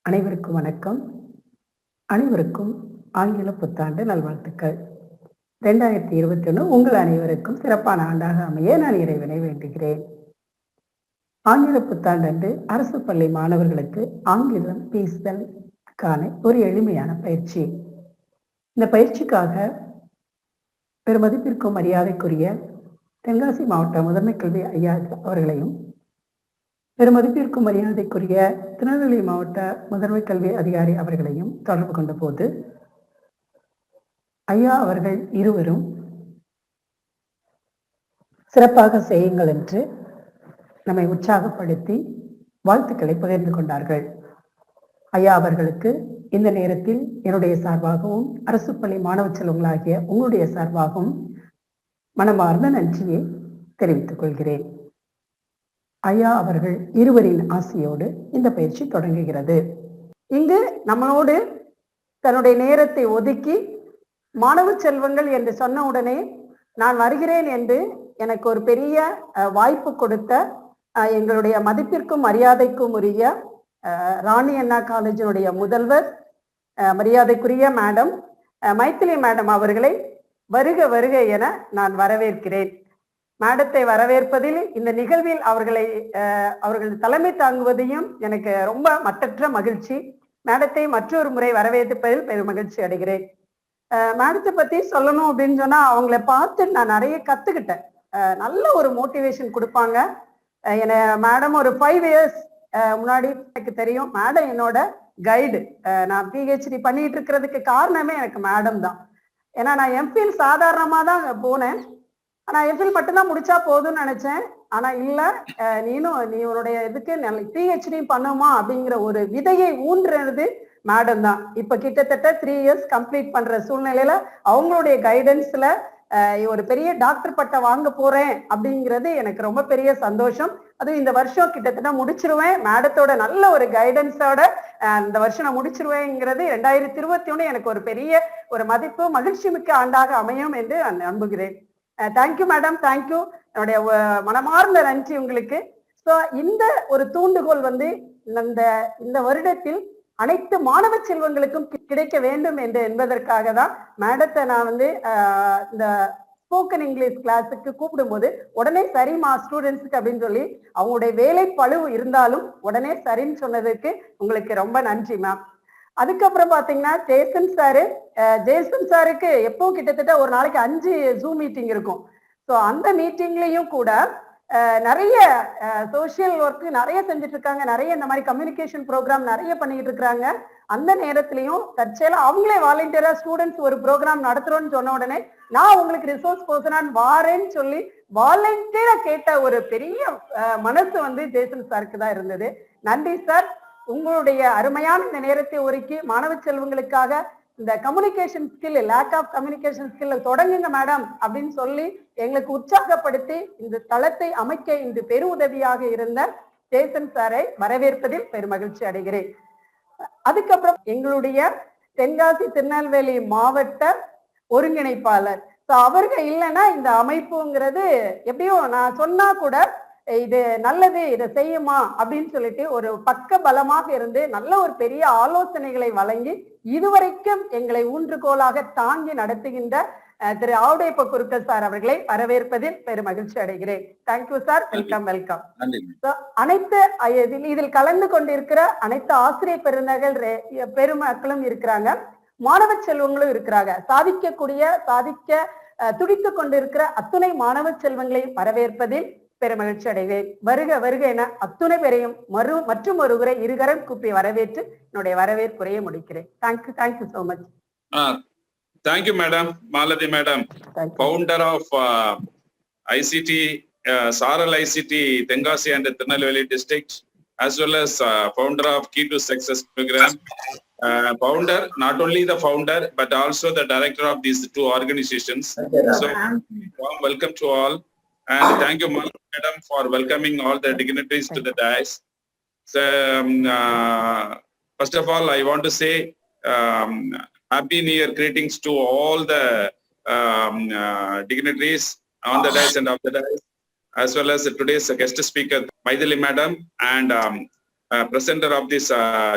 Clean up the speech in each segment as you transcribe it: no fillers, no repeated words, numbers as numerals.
அனைவருக்கும் வணக்கம். அனைவருக்கும் ஆங்கில புத்தாண்டு நல்வாழ்த்துக்கள். 2021 உங்கள் அனைவருக்கும் சிறப்பான ஆண்டாக அமைய நான் இறைவனை வேண்டுகிறேன். ஆங்கில புத்தாண்டன்று அரசு பள்ளி மாணவர்களுக்கு ஆங்கிலம் பேசுதலுக்கான ஒரு எளிமையான பயிற்சி. இந்த பயிற்சிக்காக பெருமதிப்பிற்கும் மரியாதைக்குரிய தென்காசி மாவட்ட முதன்மை கல்வி ஐயா அவர்களையும், பெருமதிப்பிற்கும் மரியாதைக்குரிய திருநெல்வேலி மாவட்ட முதன்மை கல்வி அதிகாரி அவர்களையும் தொடர்பு கொண்ட போது, ஐயா அவர்கள் இருவரும் சிறப்பாக செய்யுங்கள் என்று நம்மை உற்சாகப்படுத்தி வாழ்த்துக்களை பகிர்ந்து கொண்டார்கள். ஐயா அவர்களுக்கு இந்த நேரத்தில் என்னுடைய சார்பாகவும் அரசு பள்ளி மாணவ செல்வங்களாகிய உங்களுடைய சார்பாகவும் மனமார்ந்த நன்றியை தெரிவித்துக் கொள்கிறேன். ஐயா அவர்கள் இருவரின் ஆசையோடு இந்த பயிற்சி தொடங்குகிறது. இங்கு நம்மளோடு தன்னுடைய நேரத்தை ஒதுக்கி மாணவ செல்வங்கள் என்று சொன்ன உடனே நான் வருகிறேன் என்று எனக்கு ஒரு பெரிய வாய்ப்பு கொடுத்த எங்களுடைய மதிப்பிற்கும் மரியாதைக்கும் உரிய ராணி அண்ணா காலேஜினுடைய முதல்வர் மரியாதைக்குரிய மேடம் மைத்திலி மேடம் அவர்களை வருக வருக என நான் வரவேற்கிறேன். மேடத்தை வரவேற்பதில், இந்த நிகழ்வில் அவர்கள் தலைமை தாங்குவதையும் எனக்கு ரொம்ப மட்டற்ற மகிழ்ச்சி. மேடத்தை மற்றொரு முறை வரவேற்பதில் பெரும் மகிழ்ச்சி அடைகிறேன். மேடத்தை பத்தி சொல்லணும் அப்படின்னு சொன்னா, அவங்கள பார்த்து நான் நிறைய கத்துக்கிட்டேன். நல்ல ஒரு மோட்டிவேஷன் கொடுப்பாங்க. மேடம் ஒரு 5 years முன்னாடி எனக்கு தெரியும். மேடம் என்னோட கைடு. நான் PhD பண்ணிட்டு இருக்கிறதுக்கு காரணமே எனக்கு மேடம் தான். ஏன்னா நான் எம்ஃபில் சாதாரணமா தான் போனேன். ஆனா எம்ஃபில் மட்டும்தான் முடிச்சா போதும்னு நினைச்சேன். ஆனா இல்ல, நீ உன்னுடைய இதுக்கு PhD பண்ணுமா அப்படிங்கிற ஒரு விதையை ஊன்றது மேடம் தான். இப்ப கிட்டத்தட்ட 3 years கம்ப்ளீட் பண்ற சூழ்நிலையில அவங்களுடைய கைடன்ஸ்ல ஒரு பெரிய டாக்டர் பட்டம் வாங்க போறேன் அப்படிங்கிறது எனக்கு ரொம்ப பெரிய சந்தோஷம். அதுவும் இந்த வருஷம் கிட்டத்தட்ட முடிச்சிருவேன். மேடத்தோட நல்ல ஒரு கைடன்ஸோட இந்த வருஷம் நான் முடிச்சிருவேங்கிறது 2021 எனக்கு ஒரு பெரிய ஒரு மதிப்பு மகிழ்ச்சி மிக்க ஆண்டாக அமையும் என்று நான் நம்புகிறேன். Thank you madam, thank you. என்னுடைய மனமார்ந்த நன்றி உங்களுக்கு. ஸோ இந்த ஒரு தூண்டுகோல் இந்த வருடத்தில் அனைத்து மாணவ செல்வங்களுக்கும் கிடைக்க வேண்டும் என்பதற்காக தான் மேடத்தை நான் இந்த ஸ்போக்கன் இங்கிலீஷ் கிளாஸுக்கு கூப்பிடும்போது உடனே சரிம்மா ஸ்டூடெண்ட்ஸுக்கு அப்படின்னு சொல்லி அவங்களுடைய வேலை பளு இருந்தாலும் உடனே சரின்னு சொன்னதுக்கு உங்களுக்கு ரொம்ப நன்றி மேம். அதுக்கப்புறம் பாத்தீங்கன்னா ஜேசன் சாருக்கு எப்பவும் கிட்டத்தட்ட ஒரு நாளைக்கு 5 ஜூம் மீட்டிங் இருக்கும். ஸோ அந்த மீட்டிங்லயும் கூட நிறைய சோசியல் ஒர்க் நிறைய செஞ்சுட்டு இருக்காங்க. நிறைய இந்த மாதிரி கம்யூனிகேஷன் ப்ரோக்ராம் நிறைய பண்ணிட்டு இருக்காங்க. அந்த நேரத்திலையும் தற்செயலா அவங்களே வாலண்டியரா ஸ்டூடெண்ட்ஸ் ஒரு ப்ரோக்ராம் நடத்துறோம்னு சொன்ன உடனே நான் உங்களுக்கு ரிசோர்ஸ் பர்சனா வாரேன்னு சொல்லி வாலண்டியரா கேட்ட ஒரு பெரிய மனசு ஜேசன் சாருக்கு தான் இருந்தது. நன்றி சார். உங்களுடைய அருமையான இந்த நேரத்தை ஒதுக்கி மாணவ செல்வங்களுக்காக இந்த communication skill, lack of communication skill தொடங்குங்க மேடம் அப்படின்னு சொல்லி எங்களுக்கு உற்சாகப்படுத்தி இந்த தளத்தை அமைக்க இன்று பெரு உதவியாக இருந்த ஜேசன் சாரை வரவேற்பதில் பெருமகிழ்ச்சி அடைகிறேன். அதுக்கப்புறம் எங்களுடைய தென்காசி திருநெல்வேலி மாவட்ட ஒருங்கிணைப்பாளர். அவர்கள் இல்லைன்னா இந்த அமைப்புங்கிறது எப்படியோ நான் சொன்னா கூட இது நல்லது, இதை செய்யுமா அப்படின்னு சொல்லிட்டு ஒரு பக்க பலமாக இருந்து நல்ல ஒரு பெரிய ஆலோசனைகளை வழங்கி இதுவரைக்கும் எங்களை ஊன்றுகோலாக தாங்கி நடத்துகின்ற திரு ஆவுடையப்ப குருக்கள் சார் அவர்களை வரவேற்பதில் பெரும் மகிழ்ச்சி அடைகிறேன். Thank you sir. Welcome welcome. அனைத்து இதில் கலந்து கொண்டிருக்கிற அனைத்து ஆசிரியர் பெருமக்களும் இருக்கிறாங்க, மாணவ செல்வங்களும் இருக்கிறாங்க. சாதிக்க துடித்து கொண்டிருக்கிற அத்துணை மாணவ செல்வங்களை வரவேற்பதில் பெருமகிழ்ச்சி அடைவேன். வருக வருக என அத்துணை பேரையும் மற்றும் ஒரு முறை இருகரம் கூப்பி வரவேற்று என்னுடைய வரவேற்புரையை முடிக்கிறேன். Thank you so much. Thank you madam. Malathi madam, founder of ICT, Saral ICT Tenkasi and Tirunelveli district, as well as founder of Key to Success program. Founder, not only the founder but also the director of these 2 organizations. So warm welcome to all. And thank you, madam, for welcoming all the dignitaries to the dais. So, first of all, I want to say Happy New Year greetings to all the dignitaries on the dais and off the dais, as well as today's guest speaker, Maithili madam, and presenter of this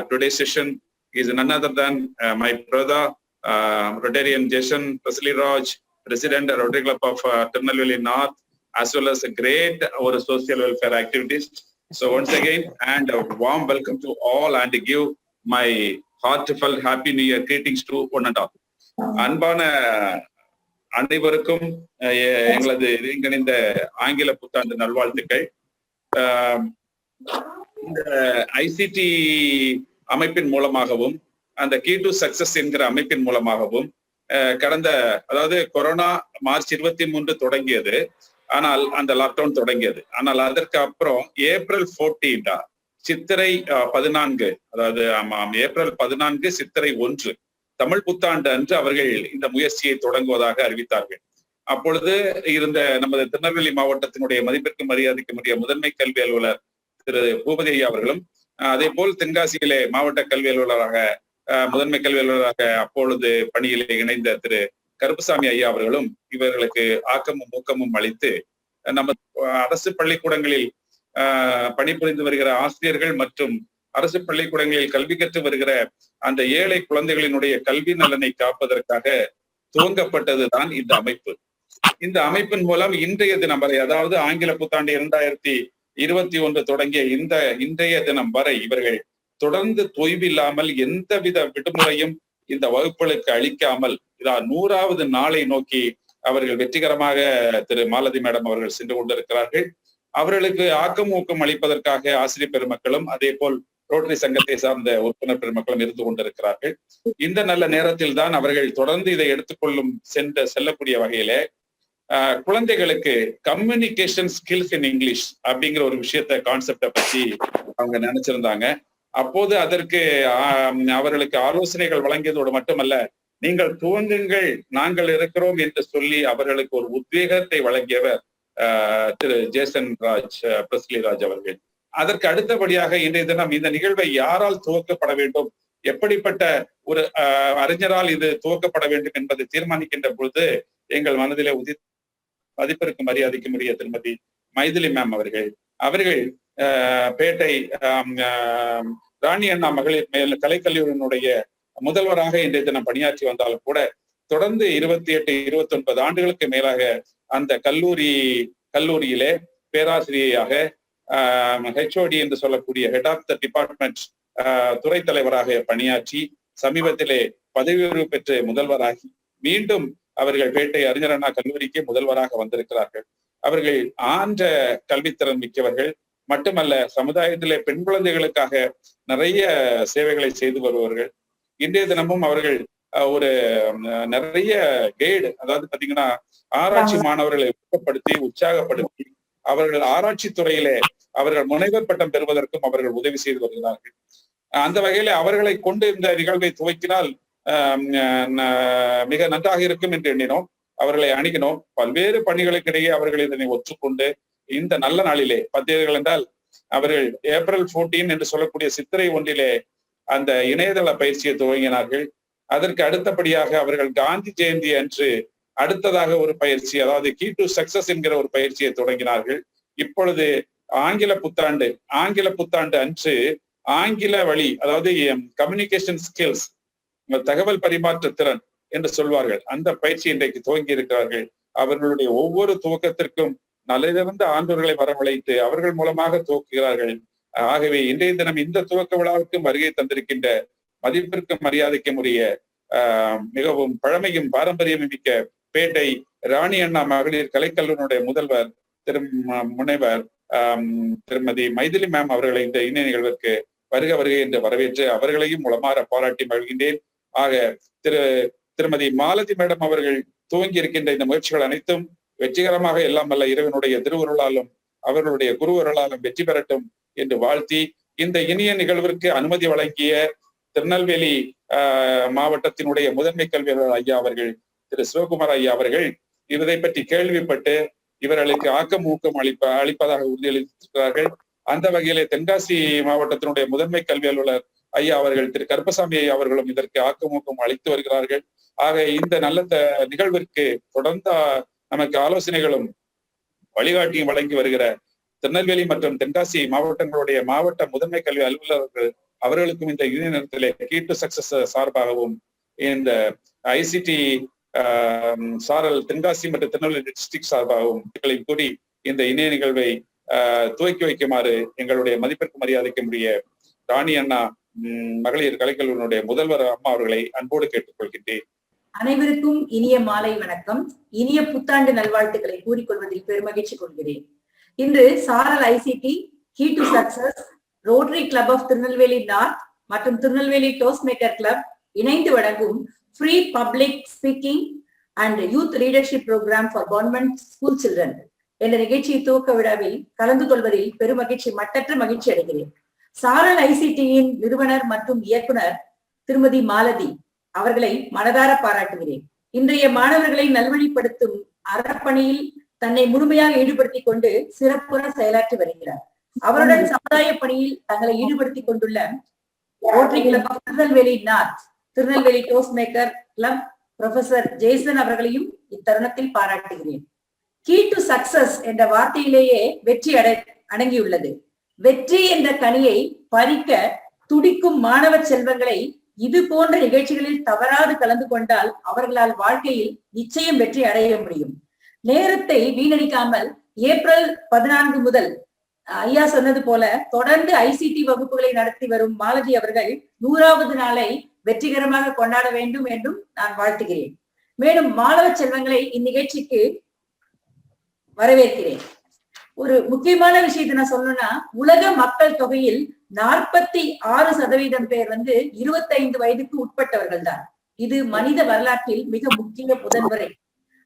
today's session is none other than my brother, Rotarian Jason Presley Raj, President Rotary Club of Tirunelveli North, as well as a great our social welfare activities. So once again, and a warm welcome to all, and give my heartfelt Happy New Year greetings to one and all. அன்பான அனைவருக்கும் எங்களது ஒருங்கிணைந்த ஆங்கில புத்தாண்டு நல்வாழ்த்துக்கள். இந்த ICT அமைப்பின் மூலமாகவும் அந்த கீ டு சக்சஸ் என்கிற அமைப்பின் மூலமாகவும் கடந்த அதாவது கொரோனா மார்ச் 23 தொடங்கியது. ஆனால் அந்த லாக்டவுன் தொடங்கியது. ஆனால் அதற்கு அப்புறம் ஏப்ரல் 14 சித்திரை 14 அதாவது ஏப்ரல் 14 சித்திரை 1 தமிழ் புத்தாண்டு அன்று அவர்கள் இந்த முயற்சியை தொடங்குவதாக அறிவித்தார்கள். அப்பொழுது இருந்த நமது திருநெல்வேலி மாவட்டத்தினுடைய மதிப்பிற்கு மரியாதைக்குரிய முதன்மை கல்வி அலுவலர் திரு பூபதி ஐயா அவர்களும், அதே போல் தென்காசியிலே மாவட்ட கல்வி அலுவலராக முதன்மை கல்வி அலுவலராக அப்பொழுது பணியிலே இணைந்த திரு கருப்புசாமி ஐயா அவர்களும் இவர்களுக்கு ஆக்கமும் ஊக்கமும் அளித்து நம்ம அரசு பள்ளிக்கூடங்களில் பணிபுரிந்து வருகிற ஆசிரியர்கள் மற்றும் அரசு பள்ளிக்கூடங்களில் கல்வி கற்று வருகிற அந்த ஏழை குழந்தைகளினுடைய கல்வி நலனை காப்பதற்காக துவங்கப்பட்டதுதான் இந்த அமைப்பு. இந்த அமைப்பின் மூலம் இன்றைய தினம் வரை, அதாவது ஆங்கில புத்தாண்டு 2021 தொடங்கிய இன்றைய தினம் வரை இவர்கள் தொடர்ந்து தொய்வில்லாமல் எந்தவித விடுமுறையும் இந்த வகுப்புகளுக்கு அளிக்காமல் 100வது நாளை நோக்கி அவர்கள் வெற்றிகரமாக திரு மாலதி மேடம் அவர்கள் சென்று கொண்டிருக்கிறார்கள். அவர்களுக்கு ஆக்கம் ஊக்கம் அளிப்பதற்காக ஆசிரியர் பெருமக்களும் அதே போல் ரோட்டரி சங்கத்தை சார்ந்த உறுப்பினர் பெருமக்களும் இருந்து கொண்டிருக்கிறார்கள். இந்த நல்ல நேரத்தில் தான் அவர்கள் தொடர்ந்து இதை எடுத்துக்கொள்ளும் செல்லக்கூடிய வகையில குழந்தைகளுக்கு கம்யூனிகேஷன் ஸ்கில்ஸ் இன் இங்கிலீஷ் அப்படிங்கிற ஒரு விஷயத்த கான்செப்டை பத்தி அவங்க நினைச்சிருந்தாங்க. அப்போது அதற்கு அவர்களுக்கு ஆலோசனைகள் வழங்கியதோடு மட்டுமல்ல, நீங்கள் துவங்குங்கள் நாங்கள் இருக்கிறோம் என்று சொல்லி அவர்களுக்கு ஒரு உத்வேகத்தை வழங்கியவர் திரு ஜேசன் ராஜ் பிரஸ்லி ராஜ் அவர்கள். அதற்கு அடுத்தபடியாக இன்றைய தினம் இந்த நிகழ்வை யாரால் துவக்கப்பட வேண்டும், எப்படிப்பட்ட ஒரு அறிஞரால் இது துவக்கப்பட வேண்டும் என்பதை தீர்மானிக்கின்ற பொழுது எங்கள் மனதிலே மதிப்பிற்கு மரியாதைக்கும் உரிய திருமதி மைதிலி மேம் அவர்கள் பேட்டை ராணி அண்ணா மகளிர் மேல் கலைக்கல்லூரியினுடைய முதல்வராக இன்றைய தினம் பணியாற்றி வந்தாலும் கூட தொடர்ந்து 28-29 ஆண்டுகளுக்கு மேலாக அந்த கல்லூரியிலே பேராசிரியராக ஹெச்ஓடி என்று சொல்லக்கூடிய ஹெட் ஆஃப் த டிபார்ட்மெண்ட் துறை தலைவராக பணியாற்றி சமீபத்திலே பதவி உயர்வு பெற்று முதல்வராகி மீண்டும் அவர்கள் பேட்டை அறிஞர் அண்ணா கல்லூரிக்கு முதல்வராக வந்திருக்கிறார்கள். அவர்கள் ஆன்ற கல்வித்திறன் மிக்கவர்கள் மட்டுமல்ல, சமுதாயத்திலே பெண் குழந்தைகளுக்காக நிறைய சேவைகளை செய்து வருபவர்கள். இன்றைய தினமும் அவர்கள் ஒரு நிறைய கைடு, அதாவது பாத்தீங்கன்னா ஆராய்ச்சி மாணவர்களை ஊக்கப்படுத்தி உற்சாகப்படுத்தி அவர்கள் ஆராய்ச்சி துறையிலே அவர்கள் முனைவர் பட்டம் பெறுவதற்கும் அவர்கள் உதவி செய்து வருகிறார்கள். அந்த வகையில அவர்களை கொண்டு இந்த நிகழ்வை துவக்கினால் மிக நன்றாக இருக்கும் என்று எண்ணினோம். அவர்களை அணுகினோம். பல்வேறு பணிகளுக்கிடையே அவர்கள் இதனை ஒற்றுக்கொண்டு இந்த நல்ல நாளிலே பத்திரிகைகள் என்றால் அவர்கள் ஏப்ரல் 14 என்று சொல்லக்கூடிய சித்திரை 1 அந்த இணையதள பயிற்சியை துவங்கினார்கள். அதற்கு அடுத்தபடியாக அவர்கள் காந்தி ஜெயந்தி அன்று அடுத்ததாக ஒரு பயிற்சி, அதாவது கீ டு சக்சஸ் என்கிற ஒரு பயிற்சியை தொடங்கினார்கள். இப்பொழுது ஆங்கில புத்தாண்டு அன்று ஆங்கில வழி, அதாவது கம்யூனிகேஷன் ஸ்கில்ஸ், தகவல் பரிமாற்ற திறன் என்று சொல்வார்கள், அந்த பயிற்சி இன்றைக்கு துவங்கி இருக்கிறார்கள். அவர்களுடைய ஒவ்வொரு துவக்கத்திற்கும் நல்லிருந்த ஆண்டோர்களை வரவழைத்து அவர்கள் மூலமாக துவக்குகிறார்கள். ஆகவே இன்றைய தினம் இந்த துவக்க விழாவுக்கும் வருகை தந்திருக்கின்ற மதிப்பிற்கும் மரியாதைக்கும் உரிய மிகவும் பழமையும் பாரம்பரியமும் மிக்க பேட்டை ராணி அண்ணா மகளிர் கலைக்கல்லூரியுடைய முதல்வர் முனைவர் திருமதி மைதிலி மேம் அவர்களை இந்த இணைய நிகழ்விற்கு வருகை என்று வரவேற்று அவர்களையும் உளமாற பாராட்டி மகிழ்கின்றேன். ஆக திருமதி மாலதி மேடம் அவர்கள் துவங்கி இருக்கின்ற இந்த முயற்சிகள் அனைத்தும் வெற்றிகரமாக எல்லாம் வல்ல இறைவனுடைய திருவருளாலும் அவர்களுடைய குருவருளாலும் வெற்றி பெறட்டும் என்று வாழ்த்தி இந்த இனிய நிகழ்விற்கு அனுமதி வழங்கிய திருநெல்வேலி மாவட்டத்தினுடைய முதன்மை கல்வியாளர் ஐயா அவர்கள் திரு சிவகுமார் ஐயா அவர்கள் இதை பற்றி கேள்விப்பட்டு இவர்களுக்கு ஆக்கம் ஊக்கம் அளிப்பதாக உறுதியளித்திருக்கிறார்கள். அந்த வகையிலே தென்காசி மாவட்டத்தினுடைய முதன்மை கல்வி அலுவலர் ஐயா அவர்கள் திரு கருப்பசாமி ஐயா அவர்களும் இதற்கு ஆக்கமூக்கம் அளித்து வருகிறார்கள். ஆக இந்த நல்ல நிகழ்விற்கு தொடர்ந்து நமக்கு ஆலோசனைகளும் வழிகாட்டியும் வழங்கி வருகிற திருநெல்வேலி மற்றும் தென்காசி மாவட்டங்களுடைய மாவட்ட முதன்மை கல்வி அலுவலர்கள் அவர்களுக்கும் இந்த யூனியன் நேரத்திலே கீ டு சக்சஸ் சார்பாகவும் இந்த ஐசிடி சாரல் தென்காசி மற்றும் திருநெல்வேலி டிஸ்ட்ரிக்ட் சார்பாகவும் கூடி இந்த இணைய நிகழ்வை துவக்கி வைக்குமாறு எங்களுடைய மதிப்பிற்கு மரியாதைக்கு உரிய ராணி அண்ணா மகளிர் கலைக்கல்லூரியினுடைய முதல்வர் அம்மா அவர்களை அன்போடு கேட்டுக்கொள்கின்றேன். அனைவருக்கும் இனிய மாலை வணக்கம். இனிய புத்தாண்டு நல்வாழ்த்துக்களை கூறிக்கொள்வதில் பெருமகிழ்ச்சி கொள்கிறேன். இன்று Saral ICT key to success, rotary club of Tirunelveli north மற்றும் திருநெல்வேலி டோஸ்ட் மேக்கர் கிளப் இணைந்து வழங்கும் free public speaking and youth leadership program for government school children என்ற நிகழ்ச்சியை துவக்க விழாவில் கலந்து கொள்வதில் பெருமகிழ்ச்சி மட்டற்ற மகிழ்ச்சி அடைகிறேன். சாரல் ஐசிடியின் நிறுவனர் மற்றும் இயக்குனர் திருமதி மாலதி அவர்களை மனதார பாராட்டுகிறேன். இன்றைய மாணவர்களை நல்வழிப்படுத்தும் அறப்பணியில் தன்னை முழுமையாக ஈடுபடுத்திக் கொண்டு சிறப்புற செயலாற்றி வருகிறார். அவருடன் சமுதாய பணியில் தங்களை ஈடுபடுத்திக் கொண்டுள்ள rotary club of Tirunelveli north, Tirunelveli toast maker club professor Jason அவர்களையும் இத்தருணத்தில் பாராட்டுகிறேன். கீ டு சக்சஸ் என்ற வார்த்தையிலேயே வெற்றி அடங்கியுள்ளது. வெற்றி என்ற கனியை பறிக்க துடிக்கும் மாணவ செல்வங்களை இது போன்ற நிகழ்ச்சிகளில் தவறாது கலந்து கொண்டால் அவர்களால் வாழ்க்கையில் நிச்சயம் வெற்றி அடைய முடியும். நேரத்தை வீணடிக்காமல் ஏப்ரல் 14 முதல் ஐயா சொன்னது போல தொடர்ந்து ஐசிடி வகுப்புகளை நடத்தி வரும் மாலதி அவர்கள் 100வது நாளை வெற்றிகரமாக கொண்டாட வேண்டும் என்றும் நான் வாழ்த்துகிறேன். மேலும் மாணவ செல்வங்களை இந்நிகழ்ச்சிக்கு வரவேற்கிறேன். ஒரு முக்கியமான விஷயத்தை நான் சொல்லணும்னா, உலக மக்கள் தொகையில் 46% பேர் 25 வயதுக்கு உட்பட்டவர்கள் தான். இது மனித வரலாற்றில் மிக முக்கிய முதன்முறை.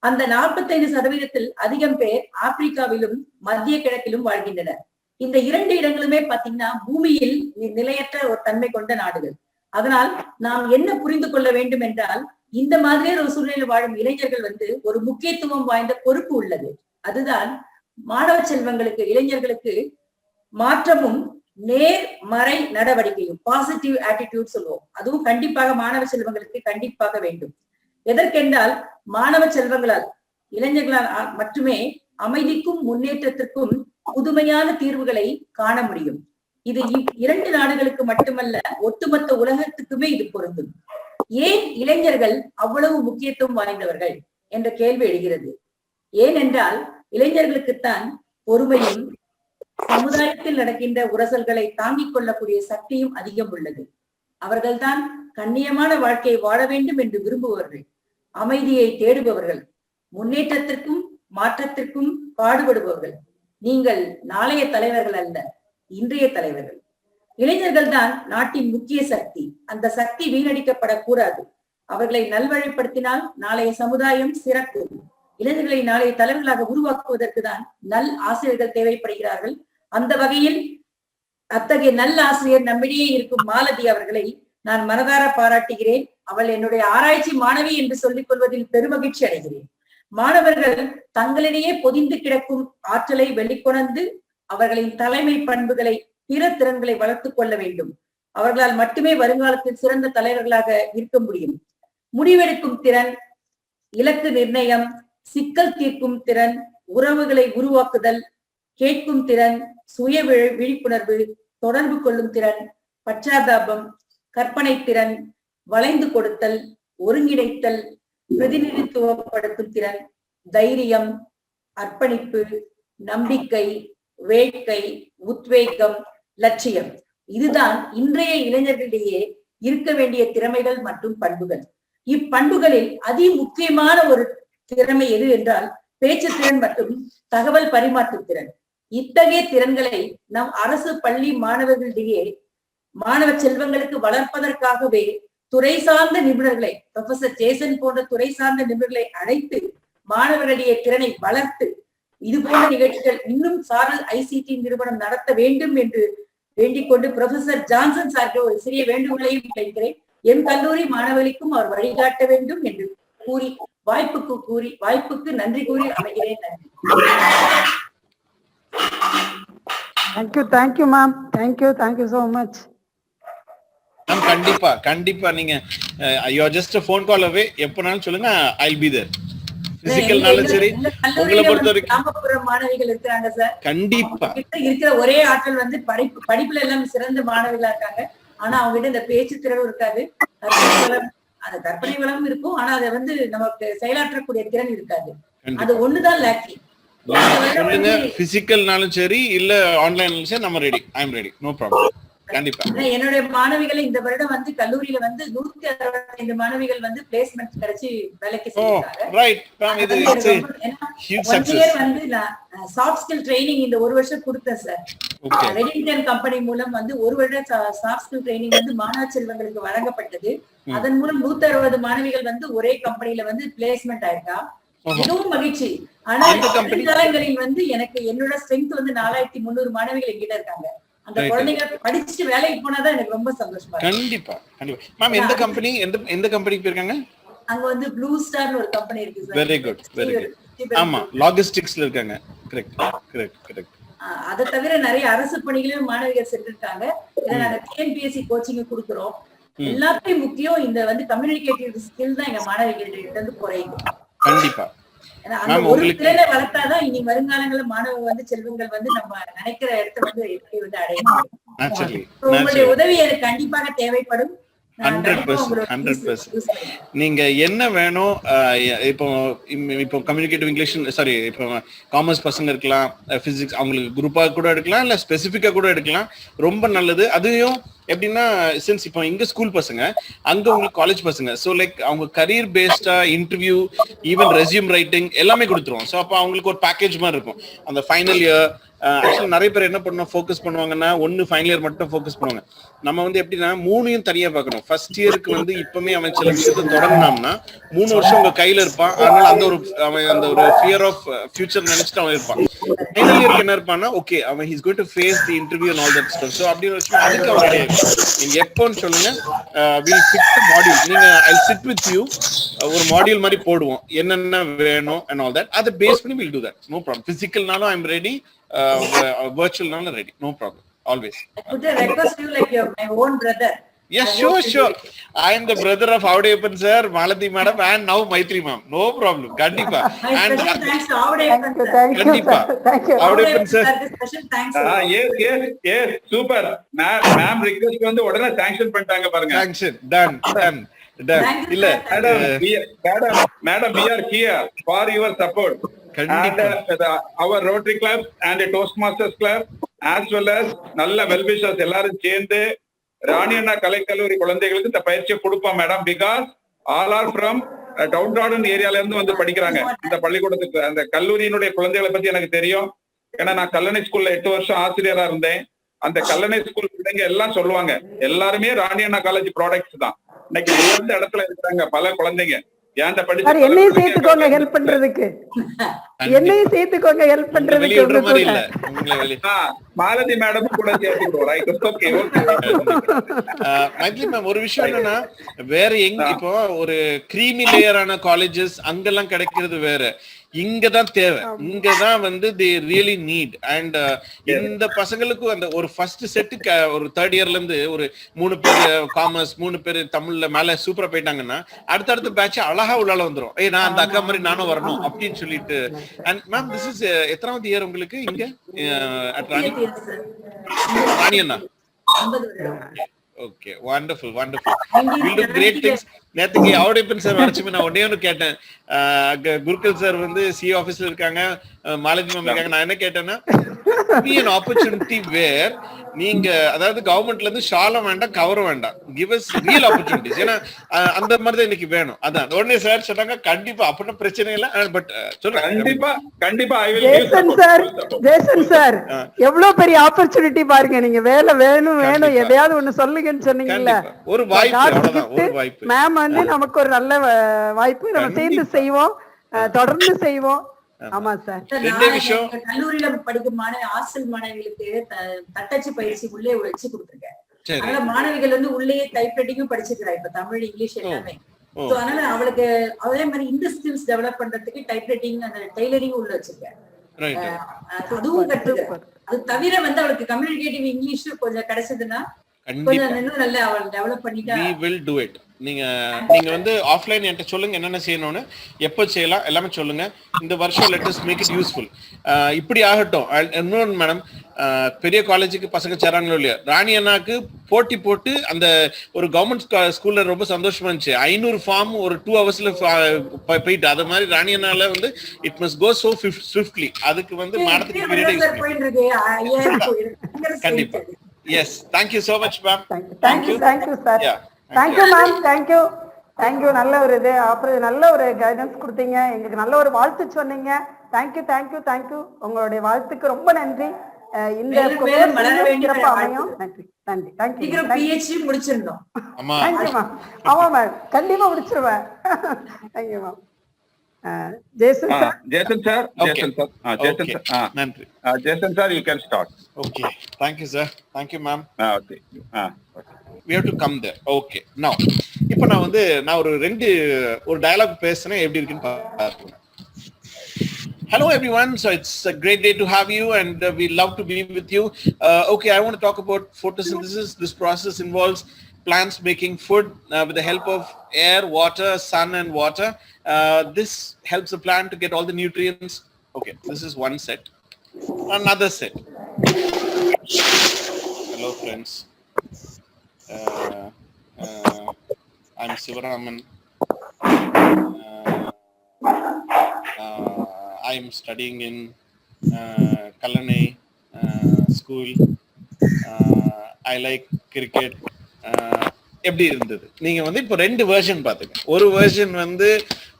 அந்த 45%-ல் அதிகம் பேர் ஆப்பிரிக்காவிலும் மத்திய கிழக்கிலும் வாழ்கின்றனர். இந்த 2 இடங்களுமே பாத்தீங்கன்னா பூமியில் நிலையற்ற ஒரு தன்மை கொண்ட நாடுகள். அதனால் நாம் என்ன புரிந்து கொள்ள வேண்டும் என்றால், இந்த மாதிரியே ஒரு சூழ்நிலையில் வாழும் இளைஞர்கள் ஒரு முக்கியத்துவம் வாய்ந்த பொறுப்பு உள்ளது. அதுதான் மாணவ செல்வங்களுக்கு, இளைஞர்களுக்கு மாற்றமும் நேர்மறை நடவடிக்கையும், பாசிட்டிவ் ஆட்டிடியூட் சொல்லுவோம், அதுவும் கண்டிப்பாக மாணவ செல்வங்களுக்கு கண்டிப்பாக வேண்டும். எதற்கென்றால் மாணவ செல்வங்களால், இளைஞர்களால் மட்டுமே அமைதிக்கும் முன்னேற்றத்திற்கும் புதுமையான தீர்வுகளை காண முடியும். இது 2 நாடுகளுக்கு மட்டுமல்ல, ஒட்டுமொத்த உலகத்துக்குமே இது பொருந்தும். ஏன் இளைஞர்கள் அவ்வளவு முக்கியத்துவம் வாய்ந்தவர்கள் என்ற கேள்வி எழுகிறது. ஏனென்றால் இளைஞர்களுக்குத்தான் பொறுமையும் சமுதாயத்தில் நடக்கின்ற உரசல்களை தாங்கிக் கொள்ளக்கூடிய சக்தியும் அதிகம் உள்ளது. அவர்கள்தான் கண்ணியமான வாழ்க்கையை வாழ வேண்டும் என்று விரும்புபவர்கள், அமைதியை தேடுபவர்கள், முன்னேற்றத்திற்கும் மாற்றத்திற்கும் பாடுபடுபவர்கள். நீங்கள் நாளைய தலைவர்கள் அல்ல, இன்றைய தலைவர்கள். இளைஞர்கள் தான் நாட்டின் முக்கிய சக்தி. அந்த சக்தி வீணடிக்கப்படக்கூடாது. அவர்களை நல்வழிப்படுத்தினால் நாளைய சமுதாயம் சிறக்கும். இளைஞர்களை நாளைய தலைவர்களாக உருவாக்குவதற்கு தான் நல் ஆசிரியர்கள் தேவைப்படுகிறார்கள். அந்த வகையில் அத்தகைய நல்ல ஆசிரியர் நம்மிடையே இருக்கும் மாலதி அவர்களை நான் மனதார பாராட்டுகிறேன். அவள் என்னுடைய ஆராய்ச்சி மாணவி என்று சொல்லிக் கொள்வதில் பெருமகிழ்ச்சி அடைகிறேன். மாணவர்கள் தங்களிடையே பொதிந்து கிடக்கும் ஆற்றலை வெளிக்கொணர்ந்து அவர்களின் தலைமை பண்புகளை, பிற திறன்களை வளர்த்துக் கொள்ள வேண்டும். அவர்களால் மட்டுமே வருங்காலத்தில் சிறந்த தலைவர்களாக இருக்க முடியும். முடிவெடுக்கும் திறன், இலக்கு நிர்ணயம், சிக்கல் தீர்க்கும் திறன், உறவுகளை உருவாக்குதல், கேட்கும் திறன், சுய விழிப்புணர்வு, தொடர்பு கொள்ளும் திறன், பச்சாதாபம், கற்பனை திறன், வளைந்து கொடுத்தல், ஒருங்கிணைத்தல், பிரதிநிதித்துவப்படுத்தும் திறன், தைரியம், அர்ப்பணிப்பு, நம்பிக்கை, வேட்கை, உத்வேகம், லட்சியம். இதுதான் இன்றைய இளைஞர்களிடையே இருக்க வேண்டிய திறமைகள் மற்றும் பண்புகள். இப்பண்புகளில் அதி முக்கியமான ஒரு திறமை எது என்றால் பேச்சு திறன் மற்றும் தகவல் பரிமாற்று திறன். இத்தகைய திறன்களை நம் அரசு பள்ளி மாணவர்களிடையே, மாணவ செல்வங்களுக்கு வளர்ப்பதற்காகவே துறை சார்ந்த நிபுணர்களை, ப்ரொஃபசர் ஜேசன் போன்ற துறை சார்ந்த நிபுணர்களை அழைத்து மாணவர்களுடைய திறனை வளர்த்து இது போன்ற நிகழ்ச்சிகள் இன்னும் சாரல் ஐசிடி நிறுவனம் நடத்த வேண்டும் என்று வேண்டிக் கொண்டு ப்ரொஃபசர் ஜான்சன் சார்க்கு ஒரு சிறிய வேண்டுகோளையும் வைக்கிறேன். என் கல்லூரி மாணவர்களுக்கும் அவர் வழிகாட்ட வேண்டும் என்று கூறி வாய்ப்புக்கு நன்றி கூறி அமைகிறேன். நன்றி. Thank you ma'am. Thank you so much. கண்டிப்பா நீங்க you are just a phone call away. எப்பனாலும் சொல்லுங்க, I'll be there. பிசிக்கல்னாலும் சரி உங்களை பொறுத்த வரைக்கும் கிராமப்புற மாணவிகள் இருக்கிறாங்க சார். கண்டிப்பா இருக்கிற ஒரே ஆற்றல் வந்து படிப்புல எல்லாம் சிறந்த மாணவிகளா இருக்காங்க. ஆனா அவங்க கிட்ட இந்த பேச்சு திறனும் இருக்காது, கற்பனை வளமும் இருக்கும். ஆனா அதை வந்து நமக்கு செயலாற்றக்கூடிய திறன் இருக்காது. அது ஒண்ணுதான் லேக்கி. சொல்லுங்க, பிசிக்கல்னாலும் சரி இல்ல ஆன்லைன்லயும் சரி நம்ம ready. I am ready, no problem. கண்டிப்பா என்னுடைய மாணவிகளை இந்த வருடம் வந்து கல்லூரியில வந்து 165 மாணவிகள் வந்து பிளேஸ்மெண்ட் கிடைச்சி வேலைக்கு வந்து நான் சாஃப்ட் ஸ்கில் ட்ரைனிங் இந்த ஒரு வருஷம் கொடுத்தேன் சார். ரெடிங்டன் கம்பெனி மூலம் வந்து ஒரு வருடம் சாஃப்ட் ஸ்கில் ட்ரைனிங் வந்து மாணவ செல்வங்களுக்கு வழங்கப்பட்டது. அதன் மூலம் 160 மாணவிகள் வந்து ஒரே கம்பெனில வந்து பிளேஸ்மெண்ட் ஆயிருக்கா. மிகவும் மகிழ்ச்சி. ஆனா காலங்களில் வந்து எனக்கு என்னோட ஸ்ட்ரென்த் வந்து 4300 மாணவிகள் எங்கிட்ட இருக்காங்க. அந்த குழந்தைங்க படிச்சுட்டு வேலைக்கு போனாதான் எனக்கு ரொம்ப சந்தோஷமா இருக்கு. கண்டிப்பா கண்டிப்பா. மேம் எந்த கம்பெனி எந்த கம்பெனிக்கு போயிருக்காங்க? அங்க வந்து ப்ளூ ஸ்டார்னு ஒரு கம்பெனி இருக்கு sir. Very good very good. ஆமா, லாஜிஸ்டிக்ஸ்ல இருக்காங்க. Correct correct correct. அதை தவிர நிறைய அரசு பணிகளையும் மாணவிகள் சென்றிருக்காங்க. இதை நாங்க டிஎன்பிஎஸ்சி கோச்சிங் கொடுக்குறோம். எல்லாத்தையும் முக்கியம் இந்த வந்து கம்யூனிகேட்டிவ் ஸ்கில் தான் எங்க மாணவிகள்கிட்ட இருந்து குறையுது. கண்டிப்பா. ஒரு திறனை வளர்த்தாதான் இனி வருங்காலங்கள்ல மாணவ வந்து செல்வங்கள் வந்து நம்ம நினைக்கிற இடத்த வந்து எப்படி வந்து அடையணும். உங்களுடைய உதவி எனக்கு கண்டிப்பாக தேவைப்படும். 100%. நீங்க என்ன வேணும், இப்போ கம்யூனிகேட்டிவ் இங்கிலீஷ் சாரி இப்போ காமர்ஸ் பசங்க இருக்கலாம், பிசிக்ஸ் அவங்களுக்கு குரூப்பா கூட எடுக்கலாம், இல்ல ஸ்பெசிபிக்கா கூட எடுக்கலாம். ரொம்ப நல்லது. அதையும் எப்படின்னா சின்ஸ் இப்போ இங்க ஸ்கூல் பசங்க, அங்க உங்களுக்கு காலேஜ் பசங்க, ஸோ லைக் அவங்க கரியர் பேஸ்டா இன்டர்வியூ, ஈவன் ரெஸ்யூம் ரைட்டிங் எல்லாமே கொடுத்துருவோம். ஸோ அப்போ அவங்களுக்கு ஒரு பேக்கேஜ் மாதிரி இருக்கும். அந்த ஃபைனல் இயர் ஆக்சுவலி நிறைய பேர் என்ன பண்ணணும், ஃபோக்கஸ் பண்ணுவாங்கன்னா ஒன்னு ஃபைனல் இயர் மட்டும் ஃபோக்கஸ் பண்ணுவாங்க. நம்ம வந்து எப்படின்னா 3 தனியா பார்க்கணும். ஃபர்ஸ்ட் இயருக்கு வந்து இப்பவுமே அவன் சில விஷயத்தை தொடங்கினான்னா 3 வருஷம் உங்க கையில இருப்பான். அதனால அந்த ஒரு ஃபியர் ஆஃப் ஃபியூச்சர் நினைச்சிட்டு அவன் இருப்பான். ஃபைனல் இயருக்கு என்ன இருப்பான்னா ஓகே அவன் he's going to face the interview and all that stuff. So அப்படி அதுக்கு அவன் ரெடி ஆயிடும். நீங்க எப்போன்னு சொல்லுங்க, வில் ஃபிட் தி மாடியூல். நீங்க ஐ சிட் வித் யூ, ஒரு மாடியூல் மாதிரி போடுவோம், என்னென்ன வேணும் அண்ட் ஆல் தட். அதை பேஸ் பண்ணி will do that. No problem. பிசிக்கல்னாலும் I am ready, virtual ready, no problem, always. I could request you like my own brother. Yes, sure. I am the brother of Avadappan sir, Malathi madam, and now Maitri ma'am. No problem, kandipa. And thanks to Avadappan sir. Kandipa. Thank you. Avadappan sir. Special thanks. Yes, super. Ma'am request வந்து உடனே sanction பண்ணிட்டாங்க பாருங்க. Sanction done. இல்ல madam, we are here for your support. And our Rotary Club and the Toastmasters Club as well as நல்ல wellwishers எல்லாரும் சேர்ந்து ராணி அண்ணா கலைக்கல்லூரி குழந்தைகளுக்கு இந்த பயிற்சியை கொடுப்போம் மேடம். Because all are from town டார்டன் ஏரியால இருந்து வந்து படிக்கிறாங்க இந்த பள்ளிக்கூடத்துக்கு. அந்த கல்லூரியினுடைய குழந்தைகளை பத்தி எனக்கு தெரியும். ஏன்னா நான் கல்லணை ஸ்கூல்ல 8 வருஷம் ஆசிரியரா இருந்தேன். அந்த கல்லணை ஸ்கூல் பிள்ளைங்க எல்லாம் சொல்லுவாங்க, எல்லாருமே ராணி அண்ணா காலேஜ் ப்ராடக்ட்ஸ் தான். இன்னைக்கு உயர்ந்த இடத்துல இருக்கிறாங்க பல குழந்தைங்க. என்னையும் சேர்த்துக்கோங்க ஹெல்ப் பண்றதுக்கு, என்னையும் சேர்த்துக்கோங்க ஹெல்ப் பண்றதுக்கு. மாலதி மேடம் கூட சேர்த்துக்கோ. மைத்லி மேம், ஒரு விஷயம் என்னன்னா, வேற எங்க இப்போ ஒரு கிரீமி லேயரான காலேஜஸ் அங்கெல்லாம் கிடைக்கிறது வேற, இங்கதான் தேவை. இங்கதான் வந்து they really need. and இந்த பசங்களுக்கு அந்த ஒரு ஃபர்ஸ்ட் செட்டுக்கு ஒரு தேர்ட் இயர்ல இருந்து ஒரு 3 பேர் காமர்ஸ், 3 பேர் தமிழ்ல மேல சூப்பரா போயிட்டாங்கன்னா அடுத்த பேட்ச் அழகா உள்ளால வந்துரும். நான் அந்த அக்கா மாதிரி நானும் வரணும் அப்படின்னு சொல்லிட்டு. அண்ட் மேம், திஸ் இஸ் எத்தனாவது இயர் உங்களுக்கு இங்க ராணி அண்ணா? Okay, wonderful. We'll do great things. நேத்துக்கு அவடேப்பன் சார் வரச்சுமே நான் ஒன்னே ஒன்று கேட்டேன். குருக்கல் சார் வந்து சி ஆபீஸ்ல இருக்காங்க, மாலதி மேம் இருக்காங்க. நான் என்ன கேட்டேன்னா, be an opportunity where நீங்க அதாவது கவர்மெண்ட்ல இருந்து ஷாலும் வேண்டாம், கவரும் வேண்டாம், give us real opportunities. ஏன்னா அந்த மாதிரி தான் இன்னைக்கு வேணும். அதான் உடனே சார் சொன்னாங்க, கண்டிப்பா அப்படின்னா பிரச்சனை இல்லை. பட் சொல்லுங்க, கண்டிப்பா ஜேசன் சார் எவ்வளவு பெரிய ஆப்பர்ச்சுனிட்டி பாருங்க. நீங்க வேலை வேணும் எதையாவது ஒண்ணு சொல்லுங்கன்னு சொன்னீங்கல்ல, ஒரு வாய்ப்பு மேம் வந்து நமக்கு ஒரு நல்ல வாய்ப்பு. நம்ம சேர்ந்து செய்வோம், தொடர்ந்து செய்வோம். ஆமா சார். கல்லூரியில படிக்கும் ஹாஸ்டல் மாணவிகளுக்கு தட்டச்சு பயிற்சி உள்ளே வச்சு கொடுத்துருக்கேன். அதனால மாணவிகள் வந்து உள்ளே டைப்ரைட்டிங்கும் படிச்சிருக்கிறா, இப்ப தமிழ் இங்கிலீஷ் எல்லாமே. அதனால அவளுக்கு அதே மாதிரி இந்த ஸ்கில்ஸ் டெவலப் பண்றதுக்கு டைப்ரைட்டிங் அந்த டெய்லரிங் உள்ள வச்சிருக்கேன். அதுவும் கற்றுக்க. அது தவிர வந்து அவளுக்கு கம்யூனிகேட்டிவ் இங்கிலீஷ் கொஞ்சம் கிடைச்சதுன்னா கொஞ்சம் இன்னும் நல்லா அவள் டெவலப் பண்ணிட்டா. we will do it. நீங்க வந்து ஆஃப்லைன் என்கிட்ட சொல்லுங்க என்னென்ன செய்யணும்னு, எப்போ செய்யலாம் எல்லாமே சொல்லுங்க. இந்த வருஷம் let us make it useful. இப்படி ஆகட்டும். இன்னொன்று மேடம், பெரிய காலேஜுக்கு பசங்க சேராங்களோ இல்லையா, ராணி அண்ணாக்கு போட்டி போட்டு அந்த ஒரு கவர்மெண்ட் ஸ்கூல்ல ரொம்ப சந்தோஷமா இருந்துச்சு. 500 ஃபார்ம் ஒரு 2 ஹவர்ஸ்ல போயிட்டு, அது மாதிரி ராணி அண்ணால வந்து it must go so swiftly. அதுக்கு வந்து மேடத்துக்கு கண்டிப்பா. Yes, thank you so much ma'am. Thank you sir. Thank you ma'am. Thank you. நல்ல ஒரு இது அப்புறம் நல்ல ஒரு கைடன்ஸ் கொடுத்தீங்க, எங்களுக்கு நல்ல ஒரு வாழ்த்து சொன்னீங்க. தேங்க்யூ. உங்களுடைய வாழ்த்துக்கு ரொம்ப நன்றி. இந்த சிறப்பு அமையும். நன்றி. PhD முடிச்சிருந்தோம். Thank you ma'am. ஆமா மேம், கண்டிப்பா முடிச்சிருவேன். Thank you ma'am. Jason sir, நன்றி. Jason sir, you can start. Okay, thank you sir. Thank you ma'am. Okay. We have to come there. Okay, now இப்போ நான் ஒரு டயலாக் பேசுறேன், எப்படி இருக்குன்னு பாருங்க. Hello everyone, so it's a great day to have you and we love to be with you. Okay, I want to talk about photosynthesis. This process involves plants making food with the help of air, water, sun and water. This helps the plant to get all the nutrients. Okay, this is one set. Another set. Hello friends. I'm Sivaraman. I'm studying in Kallanai school. I like cricket. எப்படி இருந்தது? நீங்க இப்போ 2 version பாத்துங்க. ஒரு version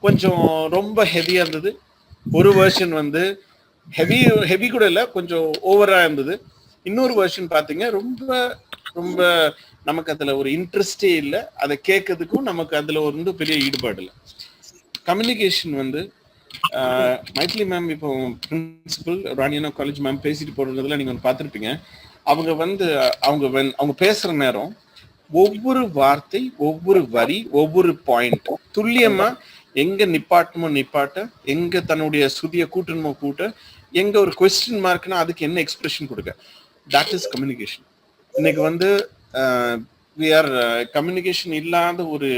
கொஞ்சம் ரொம்ப ஹெவியா இருந்தது, ஒரு வெர்ஷன் ஹெவி கூட இல்ல, கொஞ்சம் ஓவரா இருந்தது. இன்னொரு வெர்ஷன் பாத்தீங்க ரொம்ப ரொம்ப நமக்கு அதுல ஒரு இன்ட்ரெஸ்டே இல்லை, அதை கேட்கறதுக்கும் நமக்கு அதுல ஒரு பெரிய ஈடுபாடு இல்லை. கம்யூனிகேஷன் மைத்லி மேம் இப்போ பிரின்சிபல் ராணியனா காலேஜ் மேம் பேசிட்டு போறதுல நீங்க பார்த்துருப்பீங்க. அவங்க பேசுற நேரம் ஒவ்வொரு வார்த்தை, ஒவ்வொரு வரி, ஒவ்வொரு பாயிண்ட் துல்லியமா எங்க நிப்பாட்ட, எங்க தன்னுடைய சுதிய கூட்டணுமோ கூட்ட, எங்க ஒரு கொஸ்டின் மார்க்னா அதுக்கு என்ன எக்ஸ்பிரஷன் கொடுக்க. That is communication. இன்னைக்கு we are கம்யூனிகேஷன் இல்லாத ஒரு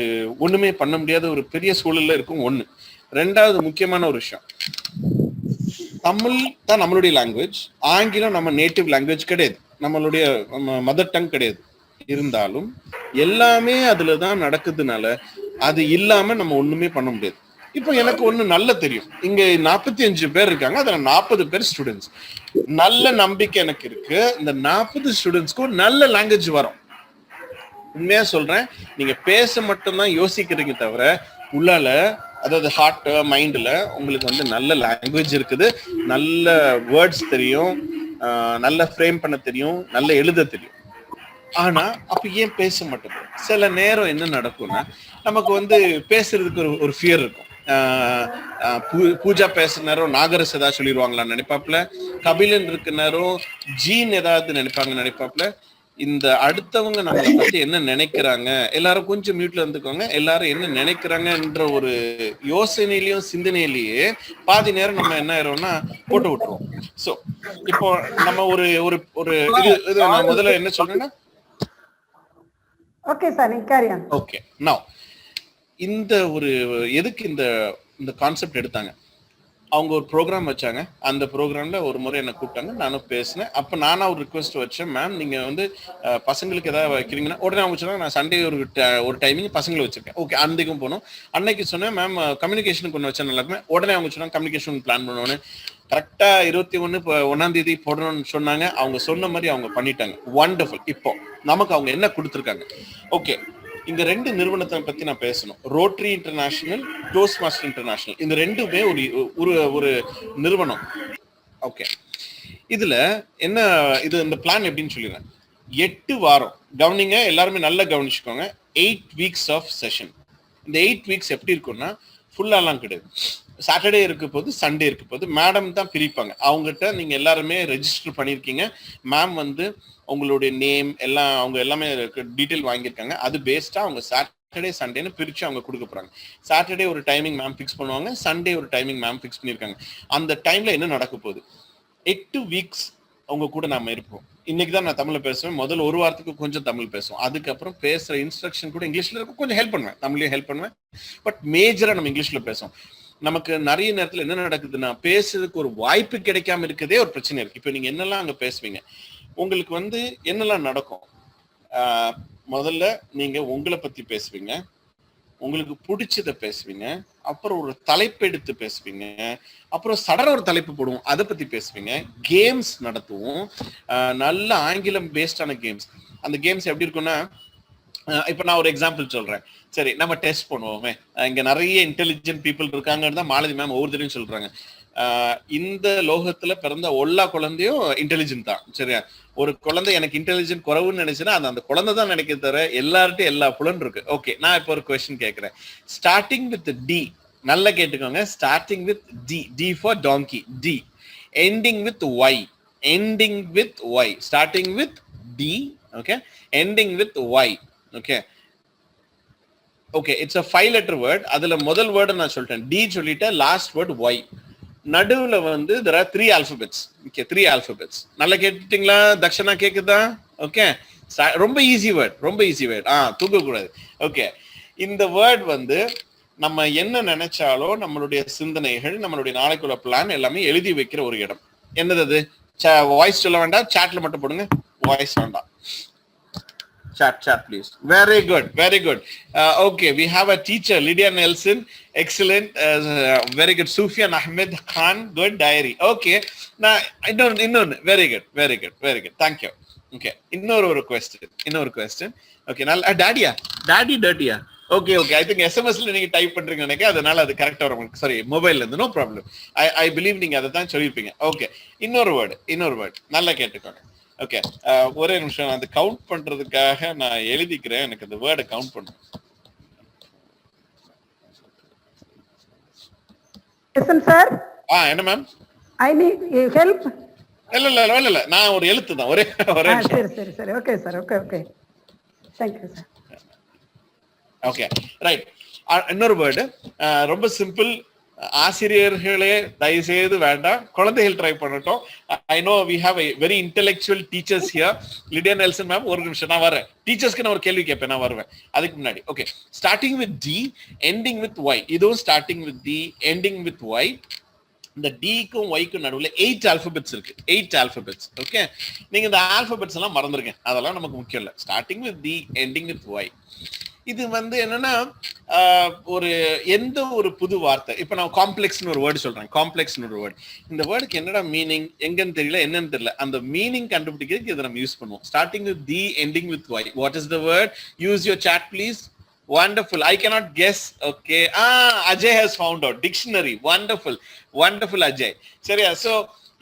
ஒண்ணுமே பண்ண முடியாத ஒரு பெரிய சூழல்ல இருக்கும். ஒண்ணு. ரெண்டாவது முக்கியமான ஒரு விஷயம், தமிழ் தான் நம்மளுடைய லாங்குவேஜ், ஆங்கிலம் நம்ம நேட்டிவ் லாங்குவேஜ் கிடையாது, நம்மளுடைய மதர் டங் கிடையாது. இருந்தாலும் எல்லாமே அதுலதான் நடக்குதுனால அது இல்லாம நம்ம ஒண்ணுமே பண்ண முடியாது. இப்போ எனக்கு ஒண்ணு நல்ல தெரியும், இங்க 45 பேர் இருக்காங்க, அதுல 40 பேர் ஸ்டூடெண்ட்ஸ். நல்ல நம்பிக்கை எனக்கு இருக்கு, இந்த 40 ஸ்டூடெண்ட்ஸ்க்கும் நல்ல லாங்குவேஜ் வரும். உண்மையா சொல்றேன், நீங்க பேச மட்டும்தான் யோசிக்கிறீங்க தவிர உள்ளால, அதாவது ஹார்ட் மைண்ட்ல உங்களுக்கு நல்ல லாங்குவேஜ் இருக்குது, நல்ல வேர்ட்ஸ் தெரியும், நல்ல ஃப்ரேம் பண்ண தெரியும், நல்ல எழுத தெரியும். ஆனா அப்ப ஏன் பேச மாட்டோம்? சில நேரம் என்ன நடக்கும்னா, நமக்கு பேசுறதுக்கு ஒரு ஃபியர் இருக்கும். பூஜா பேசுற நேரம் நாகரஸ் ஏதாவது சொல்லிடுவாங்களான்னு நினைப்பாப்புல, கபிலன் இருக்க நேரம் ஜீன் ஏதாவது நினைப்பாப்புல. இந்த அடுத்தவங்க நம்மளை பத்தி என்ன நினைக்கிறாங்க, எல்லாரும் கொஞ்சம் மியூட்ல இருந்துக்கோங்க, எல்லாரும் என்ன நினைக்கிறாங்கன்ற ஒரு யோசனையிலயும் சிந்தனையிலேயே பாதி நேரம் நம்ம என்ன ஆயிரோம்னா போட்டு விட்டுருவோம். சோ இப்போ நம்ம ஒரு ஒரு இது நான் முதல்ல என்ன சொல்றேன்னா, ஓகே சார், நீ கேரி ஆன். ஓகே, நவ இந்த ஒரு எதுக்கு இந்த கான்செப்ட் எடுத்தாங்க, அவங்க ஒரு ப்ரோக்ராம் வச்சாங்க. அந்த ப்ரோக்ராம்ல ஒரு முறை என்ன கூப்பிட்டாங்க, நானும் பேசினேன். அப்ப நானா ஒரு ரிக்வெஸ்ட் வச்சேன், மேம் நீங்க பசங்களுக்கு ஏதாவது வைக்கிறீங்கன்னா, உடனே அவங்க சொன்னாங்க நான் சண்டே ஒரு டைமிங் பசங்களை வச்சிருக்கேன். ஓகே, அன்றைக்கும் போனோம். அன்னைக்கு சொன்னேன் மேம் கம்யூனிகேஷனுக்கு ஒன்று வச்சா நல்லா இருக்குமே. உடனே அவங்க சொன்னாங்க கம்யூனிகேஷன் பிளான் பண்ணுவோன்னு. கரெக்டா 21 போடணும்னு சொன்னாங்க. அவங்க சொன்ன மாதிரி அவங்க பண்ணிட்டாங்க. வண்டர்ஃபுல். இப்போ நமக்கு அவங்க என்ன கொடுத்துருக்காங்க? ஓகே, இந்த 2 நிறுவனத்தை பத்தி நான் பேசணும். Rotary international, toast master international, இந்த ரெண்டுமே ஒரு நிறுவனம். ஓகே, இதுல என்ன இந்த பிளான் எப்படின்னு சொல்லிடுறேன். 8 வாரம் கவனிங்க, எல்லாருமே நல்லா கவனிச்சுக்கோங்க. 8 வீக்ஸ் ஆஃப் செஷன். இந்த 8 வீக்ஸ் எப்படி இருக்கும்னா, ஃபுல்லாலாம் கிடையாது. சாட்டர்டே இருக்க போது, சண்டே இருக்க போது, மேடம் தான் பிரிப்பாங்க. அவங்ககிட்ட நீங்க எல்லாருமே ரெஜிஸ்டர் பண்ணிருக்கீங்க. மேம் உங்களுடைய நேம் எல்லாம் அவங்க எல்லாமே டீட்டெயில் வாங்கியிருக்காங்க. அது பேஸ்டா அவங்க சாட்டர்டே சண்டேன்னு பிரிச்சு அவங்க கொடுக்க போறாங்க. சாட்டர்டே ஒரு டைமிங் மேம் ஃபிக்ஸ் பண்ணுவாங்க, சண்டே ஒரு டைமிங் மேம் ஃபிக்ஸ் பண்ணியிருக்காங்க. அந்த டைம்ல என்ன நடக்க போகுது? 8 வீக்ஸ் உங்க கூட நாம இருப்போம். இன்னைக்கு தான் நான் தமிழ்ல பேசுவேன். முதல் ஒரு வாரத்துக்கு கொஞ்சம் தமிழ் பேசுவோம். அதுக்கப்புறம் பேசுற இன்ஸ்ட்ரக்ஷன் கூட இங்கிலீஷ்ல இருக்கும். கொஞ்சம் ஹெல்ப் பண்ணுவேன், தமிழ்லயும் ஹெல்ப் பண்ணுவேன். பட் மேஜரா நம்ம இங்கிலீஷ்ல பேசுவோம். நமக்கு நிறைய நேரத்துல என்ன நடக்குதுன்னா, பேசுறதுக்கு ஒரு வாய்ப்பு கிடைக்காம இருக்கதே ஒரு பிரச்சனை இருக்கு. இப்ப நீங்க என்னெல்லாம் அங்க பேசுவீங்க, உங்களுக்கு வந்து என்னெல்லாம் நடக்கும்? முதல்ல நீங்க உங்களை பத்தி பேசுவீங்க, உங்களுக்கு பிடிச்சத பேசுவீங்க, அப்புறம் ஒரு தலைப்பு எடுத்து பேசுவீங்க, அப்புறம் சடன ஒரு தலைப்பு போடுவோம், அதை பத்தி பேசுவீங்க, கேம்ஸ் நடத்துவோம், நல்ல ஆங்கிலம் பேஸ்டான கேம்ஸ். அந்த கேம்ஸ் எப்படி இருக்கும்னா, இப்ப நான் ஒரு எக்ஸாம்பிள் சொல்றேன். சரி, நம்ம டெஸ்ட் பண்ணுவோமே. இங்க நிறைய இன்டெலிஜென்ட் பீப்புள் இருக்காங்கன்னு தான் மாலதி மேம் ஒவ்வொரு தடவையும் சொல்றாங்க. இந்த லோகத்துல பிறந்த எல்லா குழந்தையும் இன்டெலிஜென்ட் தான். சரியா? ஒரு குழந்தை எனக்கு இன்டெலிஜென்ட் குறைவுன்னு நினைச்சுன்னா அது அந்த குழந்தை தான் நினைக்க தவிர எல்லார்ட்டும் எல்லா புலன் இருக்கு. ஓகே, நான் இப்போ ஒரு கொஸ்டின் கேட்கிறேன். ஸ்டார்டிங் வித் டி, நல்லா கேட்டுக்கோங்க. Starting with D, D for donkey, D. Ending with Y, ending with Y. Starting with D, okay, ending with Y, okay. Okay, it's a 5-letter word. அதுல முதல் word நான் சொல்லிட்டேன், D சொல்லிட்டேன், last word Y. நடுவுல வந்து there are 3 alphabets. Okay, 3 alphabets. நல்லா கேட்டுட்டீங்களா? தக்ஷனா கேக்குதா? Okay, ரொம்ப ஈஸி வேர்ட், ரொம்ப ஈஸி வேர்ட். தூக்க கூடாது. ஓகே, இந்த வேர்ட் வந்து நம்ம என்ன நினைச்சாலோ நம்மளுடைய சிந்தனைகள், நம்மளுடைய நாளைக்குள்ள பிளான் எல்லாமே எழுதி வைக்கிற ஒரு இடம். என்னது அது? வாய்ஸ் சொல்ல வேண்டாம், சாட்ல மட்டும் போடுங்க. வாய்ஸ் வேண்டாம், chat please. Very good, very good. Okay, we have a teacher, Lydia Nelson. Excellent. Very good. Sufyan Ahmed Khan, good. Diary. Okay, now very good, very good, very good. Thank you. Okay, இன்னொரு question. Okay, now daddy dirty. Okay, I think SMS ல நீங்க type பண்றீங்க நினைக்கிறேன், அதனால அது கரெக்ட்டா வரும். Sorry, மொபைல்ல இருந்து. No problem. I believe நீங்க அதை தான் சொல்லிருப்பீங்க. ஓகே, இன்னொரு வேர்ட் நல்லா கேட்டுக்கோங்க. ஓகே, ஒரே நிமிஷம், அது கவுண்ட் பண்றதுக்காக நான் எழுதிக்கிறேன். எனக்கு அந்த வேர்டை கவுண்ட் பண்ணும். சார், என்ன மேம்? I need help. இல்ல, நான் ஒரு எழுத்து தான். ஒரே சரி. Okay sir, okay. Thank you sir. Okay, right. இன்னொரு வேர்டு ரொம்ப சிம்பிள். ஆசிரியர்களே தயவு செய்து வேண்டாம், குழந்தைகள் ட்ரை பண்ணட்டும். I know we have a very intellectual teachers here. Lydia Nelson ma'am, ஒரு நிமிஷம், நான் வரேன். டீச்சர்ஸ்க்கு நான் ஒரு கேள்வி கேட்பேன், நான் வருவேன். அதுக்கு முன்னாடி okay, starting with D, ending with Y. இதுவும் starting with D, ending with Y. இந்த டிக்கும் ஒய்க்கும் நடுவில் 8 ஆல்பபெட்ஸ் இருக்கு. 8 ஆல்பபெட்ஸ். ஓகே, நீங்க இந்த ஆல்பபெட்ஸ் எல்லாம் மறந்துருங்க, அதெல்லாம் நமக்கு முக்கியம் இல்லை. Starting with D, ending with Y. இது வந்து என்னன்னா, ஒரு எந்த ஒரு புது வார்த்தை, இப்ப நான் காம்ப்ளெக்ஸ்னு ஒரு வேர்டு சொல்றேன். காம்ப்ளெக்ஸ்னு ஒரு வேர்டு, இந்த வேர்டுக்கு என்னடா மீனிங், எங்கன்னு தெரியல, என்னன்னு தெரியல, அந்த மீனிங் கண்டுபிடிக்கிறதுக்கு இதை நம்ம யூஸ் பண்ணுவோம். Starting with T, ending with Y. What is the word? Use your chat please. Wonderful. I cannot guess. Okay. Ajay has found out. Dictionary. Wonderful Ajay. சரியா? So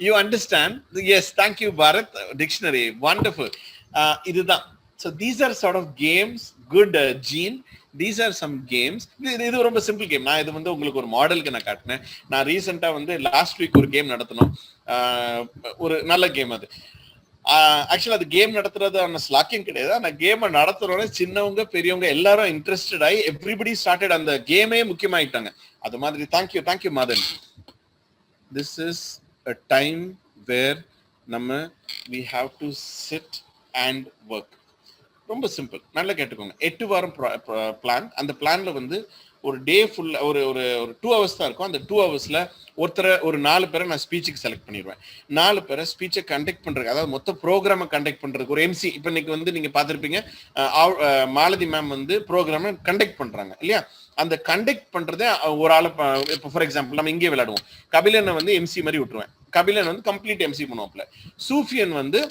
you understand? Yes, thank you Bharat. Dictionary. Wonderful. இதுதான். So these are sort of games. Good Gene. These are some games. இது ரொம்ப simple game. நான் இது வந்து உங்களுக்கு ஒரு மாடலுக்கு நான் காட்டினேன். நான் ரீசெண்டா வந்து லாஸ்ட் வீக் ஒரு கேம் நடத்தணும். ஒரு நல்ல கேம் அது. ஆக்சுவலா அது கேம் நடத்துறதான ஸ்லாக்கிங் கிடையாது. ஆனா கேமை நடத்துறோட சின்னவங்க பெரியவங்க எல்லாரும் இன்ட்ரெஸ்டட் ஆகி எவ்ரிபடி ஸ்டார்டட் அந்த கேமே முக்கியமாயிட்டாங்க. அது மாதிரி thank you Mathan. This is a time where நம்ம we have to sit and work. ரொம்ப சிம்பிள், நல்லா கேட்டுக்கோங்க. 8 வாரம் பிளான். அந்த பிளான்ல வந்து ஒரு டே ஃபுல்லா ஒரு 2 hours தான் இருக்கும். அந்த 2 hours ஒரு 4 பேரை நான் ஸ்பீச்சுக்கு செலக்ட் பண்ணிடுவேன். 4 பேரை ஸ்பீச்சை கண்டக்ட் பண்றதுக்கு, அதாவது மொத்த ப்ரோக்ராமை கண்டக்ட் பண்றதுக்கு ஒரு எம்சி. இப்போ இன்னைக்கு வந்து நீங்க பார்த்துருப்பீங்க, மாலதி மேம் வந்து ப்ரோக்ராமை கண்டக்ட் பண்றாங்க இல்லையா? அந்த கண்டக்ட் பண்றதே ஒரு ஆளு. இப்போ ஃபார் எக்ஸாம்பிள் நம்ம இங்கே விளையாடுவோம். கபிலனை வந்து எம்சி மாதிரி விட்டுருவேன். கபிலன் வந்து கம்ப்ளீட் எம்சி பண்ணுவாப்ல. சூஃபியன் வந்து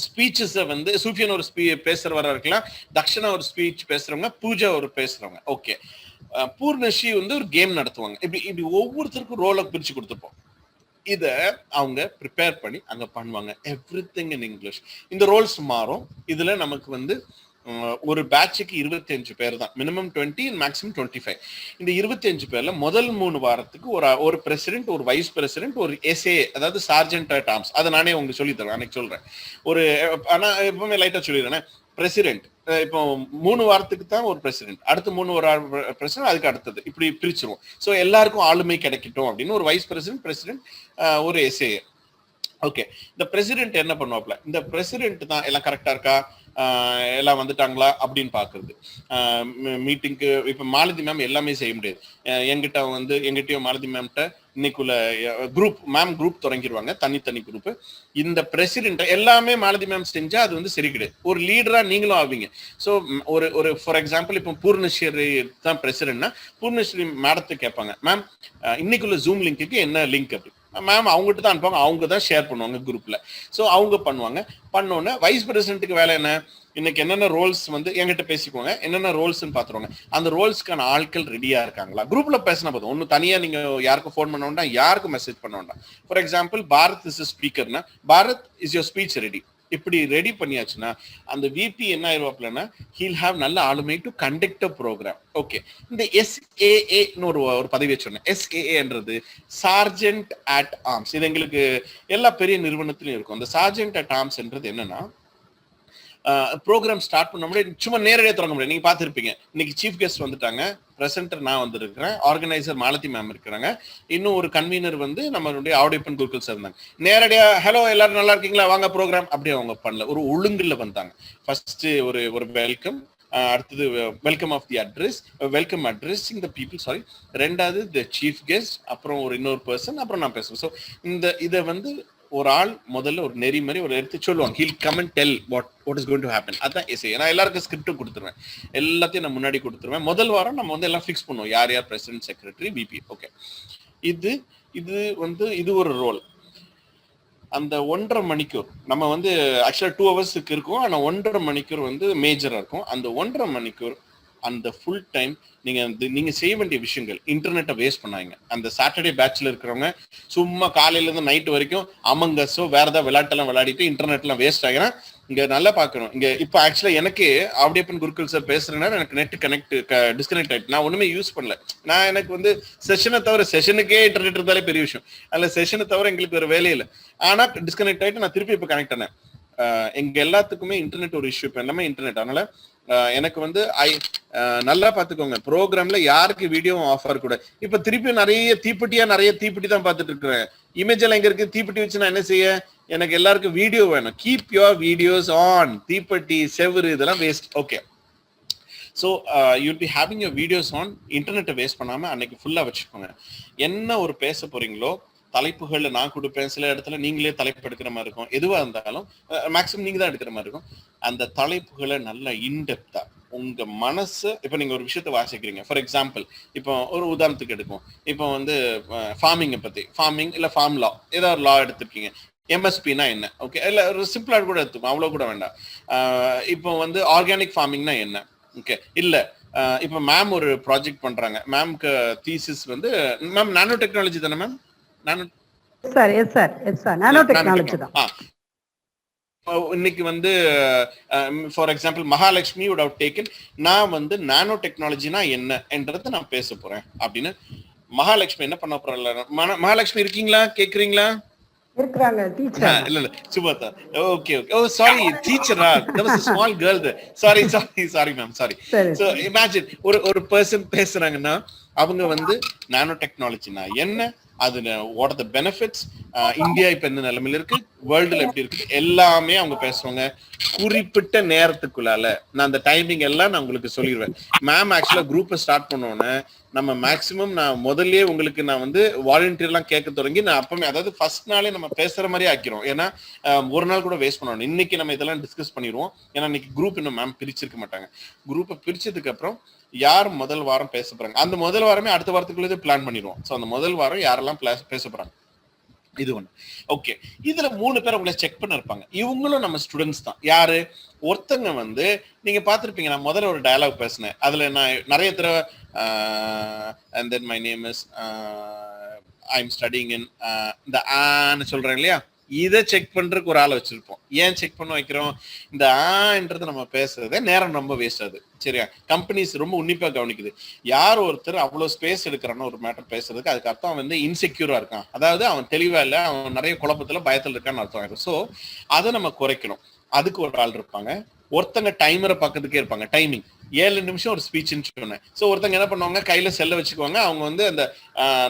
ஸ்பீச்சஸை வந்து, சூஃபியன் ஒரு பேசுறவரா இருக்கலாம், தக்ஷனா ஒரு ஸ்பீச் பேசுறவங்க, பூஜா ஒரு பேசுறவங்க. ஓகே, பூர்ணஸ்ரீ வந்து ஒரு கேம் நடத்துவாங்க. இப்படி ஒவ்வொருத்தருக்கும் ரோலை பிரிச்சு கொடுத்துருப்போம். இத அவங்க ப்ரிப்பேர் பண்ணி அங்க பண்ணுவாங்க. Everything in English. இந்த ரோல்ஸ் மாறும். இதுல நமக்கு வந்து ஒரு பேட்சுக்கு 25 பேர் தான். Minimum 20, maximum 25. இந்த 25 பேர்ல முதல் 3 வாரத்துக்கு ஒரு பிரசிடென்ட், ஒரு வைஸ் பிரசிடென்ட், ஒரு எஸ்ஏ, அதாவது சார்ஜென்ட் அட் ஆர்ம்ஸ். அதை நானே உங்களுக்கு சொல்லி தரேன், அன்னைக்கு சொல்றேன். ஆனா எப்பவுமே லைட்டா சொல்லிடுறேன். பிரசிடென்ட் இப்போ 3 வாரத்துக்கு தான் ஒரு பிரசிடென்ட், அடுத்து 3 பிரசிடென்ட், அதுக்கு அடுத்தது, இப்படி பிரிச்சிருவோம். ஸோ எல்லாருக்கும் ஆளுமை கிடைக்கட்டும் அப்படின்னு ஒரு வைஸ் பிரசிடென்ட், பிரசிடென்ட், ஒரு எஸ்ஏ. ஓகே, இந்த பிரசிடென்ட் என்ன பண்ணுவாப்ல, இந்த பிரசிடென்ட் தான் எல்லாம் கரெக்டா இருக்கா, எல்லாம் வந்துட்டாங்களா அப்படின்னு பாக்குறது. மீட்டிங்க்கு இப்ப மாலதி மேம் எல்லாமே செய்ய முடியாது. எங்கிட்டயும் மாலதி மேம்கிட்ட இன்னைக்குள்ள குரூப் தொடங்கிடுவாங்க, தனித்தனி குரூப். இந்த பிரசிடென்ட் எல்லாமே மாலதி மேம் செஞ்சா அது வந்து சரி கிடையாது. ஒரு லீடரா நீங்களும் ஆவீங்க. ஸோ ஒரு ஃபார் எக்ஸாம்பிள் இப்போ பூர்ணேஸ்வரி தான் பிரசிடென்ட்னா பூர்ணேஸ்வரி மேடத்தை கேட்பாங்க, மேம் இன்னைக்குள்ள ஜூம் லிங்க்கு என்ன லிங்க் அப்படி. மேம் அவங்ககிட்ட தான் அனுப்புவாங்க, அவங்க தான் ஷேர் பண்ணுவாங்க குரூப்ல. ஸோ அவங்க பண்ணுவாங்க. பண்ணோன்னே வைஸ் பிரசிடென்ட்டுக்கு வேலை என்ன, இன்னைக்கு என்னென்ன ரோல்ஸ் வந்து என்கிட்ட பேசிக்குவாங்க, என்னென்ன ரோல்ஸ்ன்னு பாத்துருவாங்க. அந்த ரோல்ஸ்க்கான ஆட்கள் ரெடியா இருக்காங்களா, குரூப்ல பேசினா போதும். ஒன்னும் தனியா நீங்க யாருக்கும் ஃபோன் பண்ண வேண்டாம், யாருக்கும் மெசேஜ் பண்ண வேண்டாம். ஃபார் எக்ஸாம்பிள் பாரத் இஸ் ஸ்பீக்கர்னா, Bharat is your speech ready, இப்படி ரெடி பண்ணியாச்சுன்னா அந்த விபி என்ன ஆயிடுவாப்லன்னா, ஹீல் ஹாவ் நல்ல ஆளுமை to conduct a programme. Okay, இந்த SAA ஒரு பதவி வச்சோன்னே, SAAன்றது சார்ஜென்ட் அட் ஆர்ம்ஸ். இது எங்களுக்கு எல்லா பெரிய நிறுவனத்திலும் இருக்கும். அந்த சார்ஜென்ட் அட் ஆர்ம்ஸ்ன்றது என்னன்னா, ப்ரோக்ராம் ஸ்டார்ட் பண்ண முடியாது, சும்மா நேரடியாக தொடங்க முடியாது. நீங்க பார்த்துருப்பீங்க, இன்னைக்கு சீஃப் கெஸ்ட் வந்துட்டாங்க, பிரசன்டர் நான் வந்திருக்கிறேன், ஆர்கனைசர் மாலதி மேம் இருக்கிறாங்க, இன்னும் ஒரு கன்வீனர் வந்து நம்மளுடைய ஆடியோபன் குருக்கள் சார் இருந்தாங்க. நேரடியா ஹலோ எல்லாரும் நல்லா இருக்கீங்களா, வாங்க ப்ரோக்ராம் அப்படி அவங்க பண்ணல, ஒரு ஒழுங்குல வந்தாங்க. ஃபர்ஸ்ட் ஒரு வெல்கம், அடுத்தது welcome of the address, welcome addressing the people, sorry, ரெண்டாவது த சீஃப் கெஸ்ட், அப்புறம் இன்னொரு பர்சன், அப்புறம் நான் பேசுவேன். ஸோ இதை வந்து ஒரு ஆள் முதல்ல ஒரு நெறி மாதிரி ஒரு எடுத்து சொல்லுவாங்க. Heel come and tell what is going to happen. அதான் எஸ்ஏ. நான் எல்லாருக்கும் ஸ்கிரிப்டும் கொடுத்துருவேன், எல்லாத்தையும் நான் முன்னாடி கொடுத்துருவேன். முதல் வாரம் நம்ம வந்து எல்லாம் ஃபிக்ஸ் பண்ணுவோம், யார் யார் பிரசிடென்ட், செக்ரட்டரி, விபி. ஓகே, இது ஒரு ரோல். அந்த 1.5 மணிக்கூர் நம்ம வந்து ஆக்சுவலா 2 ஹவர்ஸுக்கு இருக்கும், ஆனா 1.5 மணிக்கூர் வந்து மேஜரா இருக்கும். அந்த 1.5 மணிக்கூர் அந்த ஃபுல் டைம் நீங்க செய்ய வேண்டிய விஷயங்கள், இன்டர்நெட்டை வேஸ்ட் பண்ணாங்க. அந்த சாட்டர்டே பேட்ச்ல இருக்கிறவங்க சும்மா காலையில இருந்து நைட் வரைக்கும் அமங்கஸோ வேற ஏதாவது விளையாட்டெல்லாம் விளையாடிட்டு இன்டர்நெட்லாம் வேஸ்ட் ஆகினா இங்க நல்லா பாக்கணும். இங்க இப்ப ஆக்சுவலா எனக்கு ஆடியோபன் குருக்கள் சார் பேசுறேன்னா எனக்கு நெட் டிஸ்கனெக்ட் ஆயிட்டு, நான் ஒண்ணுமே யூஸ் பண்ணல. எனக்கு வந்து செஷனை தவிர, செஷனுக்கே இன்டர்நெட் இருந்தாலே பெரிய விஷயம், அதுல செஷனை தவிர எங்களுக்கு ஒரு வேலையே இல்லை. ஆனா டிஸ்கனெக்ட் ஆயிட்டு நான் திருப்பி இப்ப கனெக்ட் ஆனேன். எங்க எல்லாத்துக்குமே இன்டர்நெட் ஒரு இஷ்யூ, இப்ப எல்லாமே இன்டர்நெட். அதனால எனக்கு வந்து நல்லா பாத்துக்கோங்க, ப்ரோக்ராம்ல யாருக்கு வீடியோ ஆஃபர் கூட. இப்ப திருப்பி நிறைய தீப்பெட்டி தான் பார்த்துட்டு இருக்கிறேன். இமேஜ் எல்லாம் எங்க இருக்கு, தீப்பெட்டி வச்சு நான் என்ன செய்ய, எனக்கு எல்லாருக்கும் வீடியோ வேணும். Keep your videos on. தீப்பெட்டி, செவரு இதெல்லாம் waste. Okay, so you'll be having your videos on. இன்டர்நெட்டை வேஸ்ட் பண்ணாம அன்னைக்கு ஃபுல்லா வச்சுக்கோங்க. என்ன ஒரு பேச போறீங்களோ தலைப்புகள்ல நான் கொடுப்பேன், சில இடத்துல நீங்களே தலைப்பு எடுக்கிற மாதிரி இருக்கும். எதுவா இருந்தாலும் மேக்ஸிமம் நீங்க தான் எடுக்கிற மாதிரி இருக்கும். அந்த தலைப்புகளை நல்லா இன்டெப்தா உங்க மனசு, இப்ப நீங்க ஒரு விஷயத்த வாசிக்கிறீங்க, ஃபார் எக்ஸாம்பிள் இப்போ ஒரு உதாரணத்துக்கு எடுக்கும், இப்போ வந்து ஃபார்மிங்கை பத்தி, ஃபார்மிங் இல்ல ஃபார்ம் லா, ஏதாவது ஒரு லா எடுத்திருக்கீங்க, MSPனா என்ன, ஓகே, இல்ல ஒரு சிம்பிளா கூட எடுத்துக்கோம், அவ்வளவு கூட வேண்டாம். இப்போ வந்து ஆர்கானிக் ஃபார்மிங்னா என்ன, ஓகே, இல்ல இப்போ மேம் ஒரு ப்ராஜெக்ட் பண்றாங்க, மேம்க்கு தீசிஸ் வந்து மேம் நானோ டெக்னாலஜி தானே மேம்? இன்னைக்கு வந்து for example Mahalakshmi would have taken, நான் வந்து நானோ டெக்னாலஜினா என்ன என்றதை நான் பேச போறேன் அப்படின்னு. மகாலட்சுமி என்ன பண்ண போறாங்க? மகாலட்சுமி இருக்கீங்களா, கேக்குறீங்களா? இருக்காங்க டீச்சர். இல்ல Subatha. Okay okay. Oh sorry, டீச்சரா? That was a small girl there. Sorry ma'am, sorry. So imagine ஒரு person பேசுறாங்கன்னா அவங்க வந்து நானோ டெக்னாலஜினா என்ன, அது what are the benefits, India இப்ப எந்த நிலைமையில இருக்கு, வேர்ல்டுல எப்படி இருக்கு, எல்லாமே அவங்க பேசுவாங்க குறிப்பிட்ட நேரத்துக்குள்ளால. நான் அந்த டைமிங் எல்லாம் நான் உங்களுக்கு சொல்லிடுவேன். மேம் ஆக்சுவலா குரூப்பை ஸ்டார்ட் பண்ணோன்னு நம்ம மேக்சிமம் நான் முதல்லயே உங்களுக்கு நான் வந்து வாலண்டியர் எல்லாம் கேட்க தொடங்கி நான் அப்பவே, அதாவது ஃபர்ஸ்ட் நாளே நம்ம பேசுற மாதிரி ஆக்கிறோம். ஏன்னா ஒரு நாள் கூட வேஸ்ட் பண்ணணும். இன்னைக்கு நம்ம இதெல்லாம் டிஸ்கஸ் பண்ணிடுவோம். ஏன்னா இன்னைக்கு குரூப் இன்னும் மேம் பிரிச்சிருக்க மாட்டாங்க. குரூப்பை பிரிச்சதுக்கு அப்புறம் யார் முதல் வாரம் பேச போறாங்க, அந்த முதல் வாரமே அடுத்த வாரத்துக்குள்ளே பிளான் பண்ணிடுவோம். ஸோ அந்த முதல் வாரம் யாரெல்லாம் பேச போறாங்க, இது ஒண்ணு. ஓகே, இதுல 3 பேர் உங்களை செக் பண்ண இருப்பாங்க. இவங்களும் நம்ம ஸ்டூடெண்ட்ஸ் தான். யாரு? ஒருத்தங்க வந்து நீங்க பாத்திருப்பீங்க, நான் முதல்ல ஒரு டயலாக் பேசினேன், அதுல நான் நிறைய தடவை and then my name is I'm studying in இந்த ஆன்னு சொல்றேன் இல்லையா, இதை செக் பண்றதுக்கு ஒரு ஆளை வச்சிருப்போம். ஏன் செக் பண்ண வைக்கிறோம்? இந்த ஆன்றது நம்ம பேசுறதே நேரம் ரொம்ப வேஸ்ட் ஆகுது. சரியா? கம்பெனிஸ் ரொம்ப உன்னிப்பா கவனிக்குது. யார் ஒருத்தர் அவ்வளவு ஸ்பேஸ் எடுக்கிறான்னு ஒரு மேட்டர் பேசுறதுக்கு, அதுக்கு அர்த்தம் அவன் வந்து இன்செக்யூரா இருக்கான், அதாவது அவன் தெளிவா இல்லை, அவன் நிறைய குழப்பத்துல பயத்துல இருக்கான்னு அர்த்தம் ஆயிடும். ஸோ அதை நம்ம குறைக்கணும். அதுக்கு ஒரு ஆள் இருப்பாங்க. ஒருத்தங்க டைமரை பக்கத்துக்கே இருப்பாங்க, டைமிங் 7 நிமிஷம் ஒரு ஸ்பீச்னு சொன்னேன். ஸோ ஒருத்தங்க என்ன பண்ணுவாங்க, கையில செல்ல வச்சுக்குவாங்க, அவங்க வந்து அந்த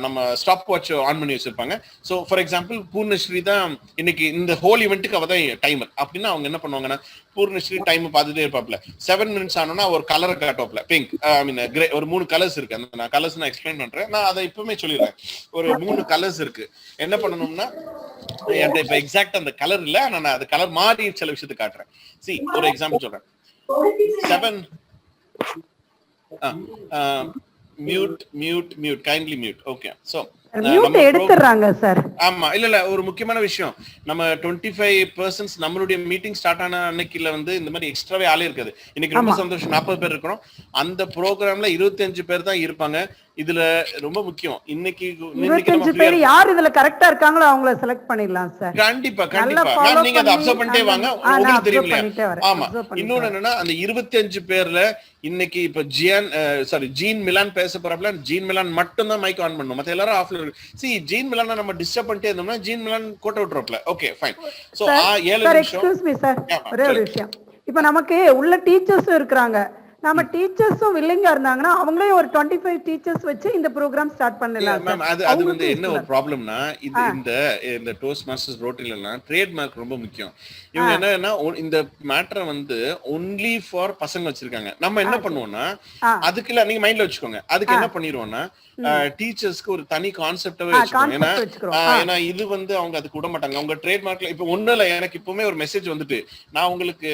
நம்ம ஸ்டாப் வாட்ச் ஆன் பண்ணி வச்சிருப்பாங்க. ஸோ ஃபார் எக்ஸாம்பிள் பூர்ணஸ்ரீ தான் இன்னைக்கு இந்த ஹோல் இவெண்ட்டுக்கு அவ தான் டைமர் அப்படின்னா அவங்க என்ன பண்ணுவாங்கன்னா பூர்ணஸ்ரீ டைம் பார்த்துட்டே இருப்பாப்ல. 7 மினிட்ஸ் ஆனோன்னா ஒரு கலரை காட்டுவாப்ல, பிங்க், ஐ மீன் கிரே, ஒரு 3 கலர்ஸ் இருக்கு. அந்த நான் கலர்ஸ் நான் எக்ஸ்பிளைன் பண்றேன், நான் அதை இப்பவுமே சொல்லிடுறேன். ஒரு 3 கலர்ஸ் இருக்கு. என்ன பண்ணணும்னா என்கிட்ட இப்ப எக்ஸாக்ட் அந்த கலர் இல்ல, ஆனா நான் அது கலர் மாறி சில விஷயத்தை காட்டுறேன். சி ஒரு எக்ஸாம்பிள் சொல்றேன். 7 mute kindly mute. Okay, so எடுத்துறாங்க சார். ஆமா, இல்ல ஒரு முக்கியமான விஷயம், நம்ம 25% நம்மளுடைய மீட்டிங் ஸ்டார்ட் ஆன அன்னைக்குல வந்து இந்த மாதிரி எக்ஸ்ட்ராவே ஆளே இருக்காது. இன்னைக்கு ரொம்ப சந்தோஷம், 40 பேர் இருக்கிறோம். அந்த ப்ரோக்ராம்ல 25 பேர் தான் இருப்பாங்க. இதுல ரொம்ப முக்கியம், இன்னைக்கு 25 பேர் யார் இதுல கரெக்டா இருக்காங்களோ அவங்கள செலக்ட் பண்ணிடலாம் சார். கண்டிப்பா நீங்க அதை அப்சர்வ் பண்ணிட்டே வாங்க, உங்களுக்கு தெரியும் இல்லையா? ஆமா, இன்னொன்னு என்னன்னா அந்த 25 பேர்ல இன்னைக்கு இப்ப ஜீன் மிலான் பேச போறப்பல ஜீன் மிலான் மட்டும் தான் மைக் ஆன் பண்ணணும், மத்த எல்லாரும் ஆஃப்ல இருக்கு. See, ஜீன் மிலான் நம்ம டிஸ்டர்ப் பண்ணிட்டே இருந்தோம்னா ஜீன் மிலான் கோட்ட விட்டுறப்பல. Okay fine. சோ 7 நிமிஷம். எக்ஸ்கியூஸ் மீ சார், ஒரே ஒரு விஷயம். இப்ப நமக்கு உள்ள டீச்சர்ஸும் இருக்காங்க, நம்ம டீச்சர்ஸும் வில்லிங்கா இருந்தாங்கன்னா அவங்களே ஒரு 25 டீச்சர்ஸ் வச்சு இந்த ப்ரோகிராம் ஸ்டார்ட் பண்ணலாம். மேம் அது வந்து என்ன ஒரு ப்ராப்ளம்னா, இது இந்த டோஸ்ட் மாஸ்டர்ஸ் ரோட்டரில எல்லாம் ட்ரேட் மார்க் ரொம்ப முக்கியம். இவங்க என்னன்னா இந்த மேட்டரை வந்து ஒன்லி ஃபார் பசங்க வச்சிருக்காங்க. நம்ம என்ன பண்ணுவோம்னா அதுக்கு இல்ல, நீங்க மைண்ட்ல வச்சுக்கோங்க, அதுக்கு என்ன பண்ணிடுவோம்னா டீச்சர்ஸ்க்கு ஒரு தனி கான்செப்டாவே வச்சுக்கோங்க. ஏன்னா இது வந்து அவங்க அதுக்கு விட மாட்டாங்க. அவங்க ட்ரேட் மார்க்ல இப்ப ஒண்ணு இல்ல, எனக்கு இப்பவுமே ஒரு மெசேஜ் வந்துட்டு, நான் உங்களுக்கு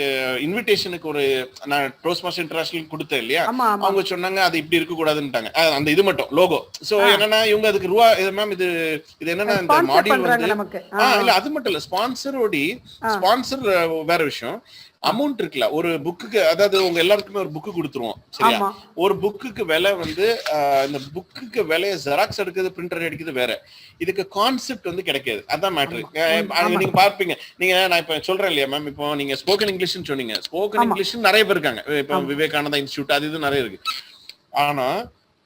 இன்விடேஷனுக்கு ஒரு நான் டோஸ்ட் மாஸ்டர் இன்டர்நேஷனல் கொடுத்தேன் இல்லையா, அவங்க சொன்னாங்க அது இப்படி இருக்க கூடாதுன்னுட்டாங்க. அந்த இது மட்டும் லோகோ. சோ என்னன்னா இவங்க அதுக்கு ரூபா மேம் இது என்னன்னா இந்த மாடியூல் வந்து இல்ல அது மட்டும் இல்ல, ஸ்பான்சர் வேற விஷயம். அமௌண்ட் இருக்குல்ல, ஒரு புக்குக்கு, அதாவது உங்க எல்லாருக்குமே ஒரு புக்கு கொடுத்துருவோம் சரியா, ஒரு புக்குக்கு விலை வந்து இந்த புக்குக்கு விலையை ஜெராக்ஸ் எடுக்கிறது பிரிண்டர் அடிக்கிறது வேற, இதுக்கு கான்செப்ட் வந்து கிடைக்காது. அதான் மேட்ரு. நீங்க பார்ப்பீங்க, நீங்க நான் இப்ப சொல்றேன் இல்லையா மேம், இப்போ நீங்க ஸ்போக்கன் இங்கிலீஷ்னு சொன்னீங்க, ஸ்போக்கன் இங்கிலீஷ் நிறைய பேர் இருக்காங்க, இப்போ விவேகானந்தா இன்ஸ்டியூட் அது இது நிறைய இருக்கு. ஆனா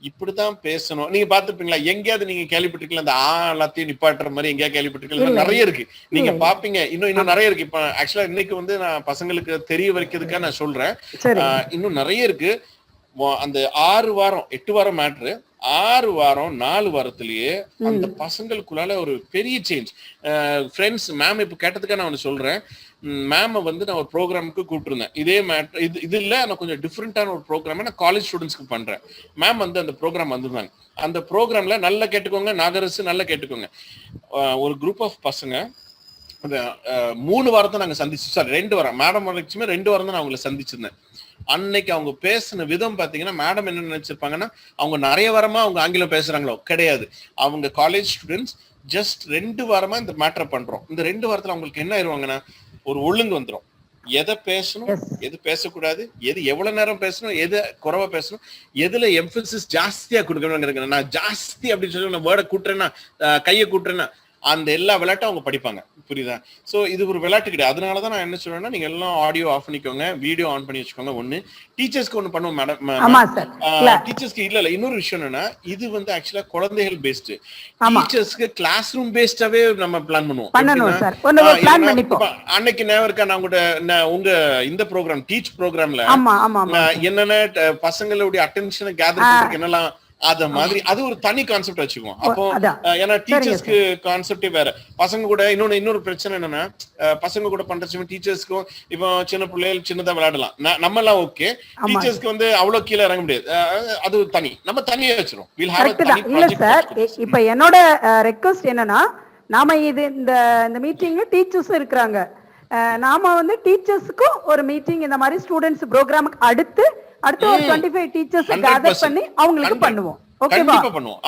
இப்படித்தான் பேசணும். நீங்க பாத்துருப்பீங்களா, எங்கேயாவது நீங்க கேள்விப்பட்டிருக்கீங்களா இந்த எல்லாத்தையும் நிப்பாட்டுற மாதிரி எங்கேயா கேள்விப்பட்டிருக்கீங்களா? நிறைய இருக்கு, நீங்க பாப்பீங்க. இன்னும் நிறைய இருக்கு. இப்ப ஆக்சுவலா இன்னைக்கு வந்து நான் பசங்களுக்கு தெரிய வைக்கிறதுக்காக நான் சொல்றேன், இன்னும் நிறைய இருக்கு. அந்த 6 வாரம் 8 வாரம் மேட்ரு, 6 வாரம் 4 வாரத்திலேயே அந்த பசங்களுக்குள்ளால ஒரு பெரிய சேஞ்ச். ஃப்ரெண்ட்ஸ் மேம் இப்ப கேட்டதுக்காக நான் ஒண்ணு சொல்றேன். மேம வந்து நான் ஒரு ப்ரோக்ராமுக்கு கூப்பிட்டுருந்தேன், இதே மேட்ரு இது இல்ல, நான் கொஞ்சம் டிஃப்ரெண்டான ஒரு ப்ரோக்ராம் நான் காலேஜ் ஸ்டூடெண்ட்ஸ்க்கு பண்றேன். மேம் வந்து அந்த ப்ரோக்ராம் வந்திருந்தாங்க. அந்த ப்ரோக்ராம்ல நல்லா கேட்டுக்கோங்க, நாகரசு நல்லா கேட்டுக்கோங்க. ஒரு குரூப் ஆஃப் பசங்க 3 வாரத்தை நாங்க சந்திச்சு, சாரி 2 வாரம், மேடம் வரைக்குமே 2 வாரம் தான் நான் அவங்களை சந்திச்சிருந்தேன். அன்னைக்கு அவங்க பேசின விதம் பாத்தீங்கன்னா, மேடம் என்ன நினைச்சிருப்பாங்கன்னா அவங்க நிறைய வாரமா அவங்க ஆங்கிலம் பேசுறாங்களோ, கிடையாது. அவங்க காலேஜ் ஸ்டூடெண்ட்ஸ் ஜஸ்ட் 2 வாரமா இந்த மேட்டரை பண்றோம். இந்த 2 வாரத்துல அவங்களுக்கு என்ன ஆயிருவாங்கன்னா ஒரு ஒழுங்கு வந்துடும். எதை பேசணும், எது பேசக்கூடாது, எது எவ்வளவு நேரம் பேசணும், எது குறைவா பேசணும், எதுல எம்பசிஸ் ஜாஸ்தியா கொடுக்கணும். நான் ஜாஸ்தி அப்படின்னு சொல்லி நான் வேர்டை கூட்டுறேன்னா, கையை கூட்டுறேன்னா, அந்த எல்லா விளையாட்டும் அவங்க படிப்பாங்க. புரியுதா? சோ இது ஒரு விளையாட்டு கிடையாது. அதனாலதான் நான் என்ன சொல்றேன்னா, நீங்க எல்லாம் ஆடியோ ஆஃப் பண்ணிக்கோங்க, வீடியோ ஆன் பண்ணி வச்சுக்கோங்க. ஒண்ணு டீச்சர்ஸ்க்கு ஒண்ணு பண்ணுவோம் மேடம். டீச்சர்ஸ்க்கு இல்ல இன்னொரு விஷயம் என்னன்னா, இது வந்து ஆக்சுவலா குழந்தைகள் பேஸ்டு. டீச்சர்ஸ்க்கு கிளாஸ் ரூம் பேஸ்டாவே நம்ம பிளான் பண்ணுவோம். அன்னைக்கு நேரம் இருக்கா, நான் உங்க இந்த ப்ரோக்ராம் டீச் ப்ரோக்ராம்ல என்னென்ன பசங்களுடைய அட்டென்ஷனை கேதர் பண்றதுக்கு என்னெல்லாம், அத மாதிரி அது ஒரு தனி கான்செப்ட் வச்சுக்குவோம். அப்போ ஏன்னா டீச்சர்ஸ்க்கு கான்செப்டே வேற. பசங்க கூட இன்னொரு பிரச்சனை என்னன்னா, பசங்க கூட பண்ற டீச்சர்ஸ்க்கும் இப்போ சின்ன பிள்ளைகள் சின்னதா விளையாடலாம், நம்ம எல்லாம் ஓகே. டீச்சர்ஸ்க்கு வந்து அவ்வளவு கீழே இறங்க முடியாது, அது தனி, நம்ம தனியா வச்சிரும். இல்ல சார், இப்ப என்னோட ரெக்வெஸ்ட் என்னன்னா, நாம இது இந்த மீட்டிங்ல டீச்சர்ஸும் இருக்கிறாங்க, நாம வந்து டீச்சர்ஸ்க்கும் ஒரு மீட்டிங் இந்த மாதிரி ஸ்டூடெண்ட்ஸ் ப்ரோக்ராமுக்கு அடுத்து ஒரு 25 டீச்சர்ஸ் கேதர் பண்ணி அவங்களுக்கு பண்ணுவோம். ஓகேவா? பண்ணுவோம்.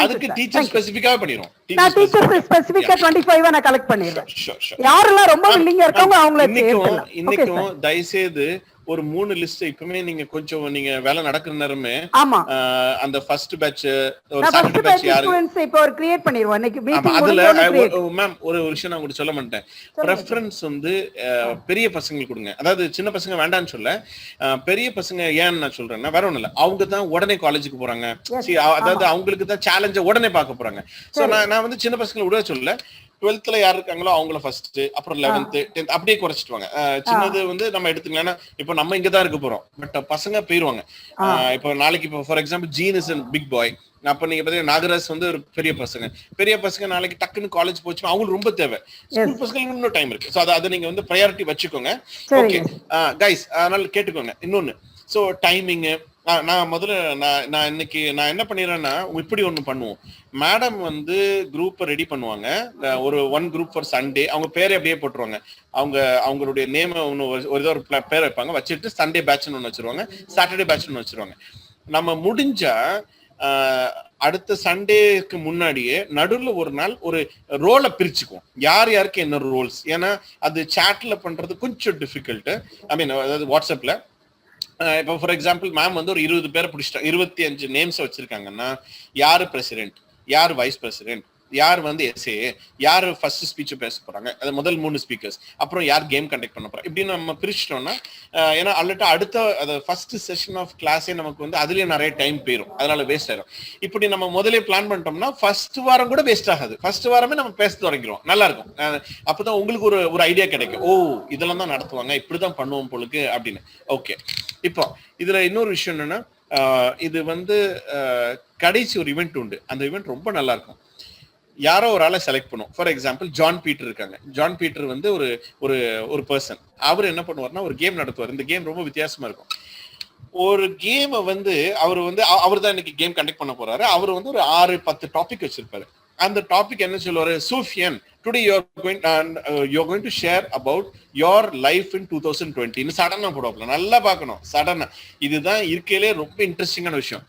அதுக்கு டீச்சர் ஸ்பெசிஃபிக்கா பண்ணிரோம். நான் டீச்சர் ஸ்பெசிஃபிக்கா 25 நான் கலெக்ட் பண்ணிடுறேன். யாரெல்லாம் ரொம்ப வில்லிங்கா இருக்காங்க அவங்கள சேர்த்துலாம். இன்னைக்கும் தயவுசெய்து ஒரு 3 லிஸ்ட் இப்பமே நீங்க கொஞ்சம் நீங்க வேலை நடக்கிற நேரமே அந்த ஃபர்ஸ்ட் பேட்ச் ஒரு செகண்ட் பேட்ச் யாரு இப்போ ஒரு கிரியேட் பண்ணிடுவோம். இன்னைக்கு மீட்டிங் அதுல மேம் ஒரு விஷயம் நான் உங்களுக்கு சொல்ல மாட்டேன். பிரெஃபரன்ஸ் வந்து பெரிய பசங்களுக்கு கொடுங்க. அதாவது சின்ன பசங்க வேண்டாம்னு சொல்ல, பெரிய பசங்க ஏன்னு நான் சொல்றேன்னா வேற ஒண்ணும் இல்ல, அவங்க தான் உடனே காலேஜுக்கு போறாங்க. அதாவது அவங்களுக்கு தான் சேலஞ்ச உடனே பார்க்க போறாங்க. சோ நான் வந்து சின்ன பசங்களை விட சொல்ல, 12th யார் இருக்காங்களோ அவங்கள ஃபர்ஸ்ட், அப்புறம் 11th 10th அப்படியே குறைச்சிட்டு வாங்க. சின்னது வந்து நம்ம எடுத்துக்கலாம். இப்போ நம்ம இங்கதான் இருக்க போறோம், பட் பசங்க போயிருவாங்க. இப்போ நாளைக்கு இப்போ for example Jean is big boy, அப்ப நீங்க பாத்தீங்கன்னா நாகராஜ் வந்து ஒரு பெரிய பசங்க நாளைக்கு டக்குன்னு காலேஜ் போச்சுன்னா அவங்களுக்கு ரொம்ப தேவை. ஸ்கூல் பசங்களுக்கு இன்னும் டைம் இருக்கு. ஸோ அதை நீங்க வந்து ப்ரையாரிட்டி வச்சுக்கோங்க. ஓகே கைஸ், அதனால கேட்டுக்கோங்க. இன்னொன்னு, ஸோ டைமிங்கு நான் முதல்ல நான் இன்னைக்கு நான் என்ன பண்ணிடுறேன்னா, இப்படி ஒண்ணு பண்ணுவோம். மேடம் வந்து குரூப்பை ரெடி பண்ணுவாங்க, ஒரு 1 குரூப் ஃபார் சண்டே. அவங்க பேரை அப்படியே போட்டுருவாங்க. அவங்களுடைய நேம் ஒன்று ஒரு பேர் வைப்பாங்க, வச்சுட்டு சண்டே பேட்ச்னு ஒன்று வச்சிருவாங்க, சாட்டர்டே பேட்ச்னு ஒன்று வச்சிருவாங்க. நம்ம முடிஞ்சா அடுத்த சண்டேக்கு முன்னாடியே நடுவில் ஒரு நாள் ஒரு ரோலை பிரிச்சுக்குவோம், யார் யாருக்கு என்ன ரோல்ஸ். ஏன்னா அது சாட்ல பண்றது கொஞ்சம் டிஃபிகல்ட். ஐ மீன் அதாவது வாட்ஸ்அப்ல இப்போ ஃபார் எக்ஸாம்பிள் மேம் வந்து ஒரு 20 பேரை பிடிச்சிட்டாங்க, 25 நேம்ஸ் வச்சிருக்காங்கன்னா யாரு பிரசிடென்ட், யார் வைஸ் பிரசிடென்ட், யார் வந்து எஸ்ஏ, யார் ஃபர்ஸ்ட் ஸ்பீச் பேச போறாங்க, அது முதல் 3 ஸ்பீக்கர்ஸ், அப்புறம் யார் கேம் கண்டக்ட் பண்ண போறாங்க, இப்படின்னு நம்ம பிரிச்சிட்டோம்னா ஏன்னா அல்லட்டா அடுத்த ஃபர்ஸ்ட் செஷன் ஆஃப் கிளாஸே நமக்கு வந்து அதுலயே நிறைய டைம் போயிடும், அதனால வேஸ்ட் ஆயிடும். இப்படி நம்ம முதலே பிளான் பண்ணிட்டோம்னா ஃபர்ஸ்ட் வாரம் கூட வேஸ்ட் ஆகாது, ஃபர்ஸ்ட் வாரமே நம்ம பேச தொடங்கிடுவோம், நல்லா இருக்கும். அப்பதான் உங்களுக்கு ஒரு ஐடியா கிடைக்கும், ஓ இதெல்லாம் தான் நடத்துவாங்க, இப்படிதான் பண்ணுவோம் பொழுது அப்படின்னு. ஓகே, இப்போ இதுல இன்னொரு விஷயம் என்னன்னா, இது வந்து கடைசி ஒரு ஈவெண்ட் உண்டு, அந்த ஈவெண்ட் ரொம்ப நல்லா இருக்கும். யாரோ ஒரு ஆளை செலக்ட் பண்ணும். ஃபார் எக்ஸாம்பிள் ஜான் பீட்டர் இருக்காங்க. ஜான் பீட்டர் வந்து ஒரு பர்சன். அவர் என்ன பண்ணுவார்னா ஒரு கேம் நடத்துவார். இந்த கேம் ரொம்ப வித்தியாசமா இருக்கும். ஒரு கேமை வந்து அவர் தான் இன்னைக்கு கேம் கண்டக்ட் பண்ண போறாரு. அவர் வந்து ஒரு 6-10 டாபிக் வச்சிருப்பாரு. அந்த டாபிக் என்ன சொல்லுவாரு, சூஃபியன் today you're going to share about your life in 2020 சடனா போடுவாப்ல. நல்லா பார்க்கணும், சடனா. இதுதான் இருக்கையிலே ரொம்ப இன்ட்ரெஸ்டிங்கான விஷயம்.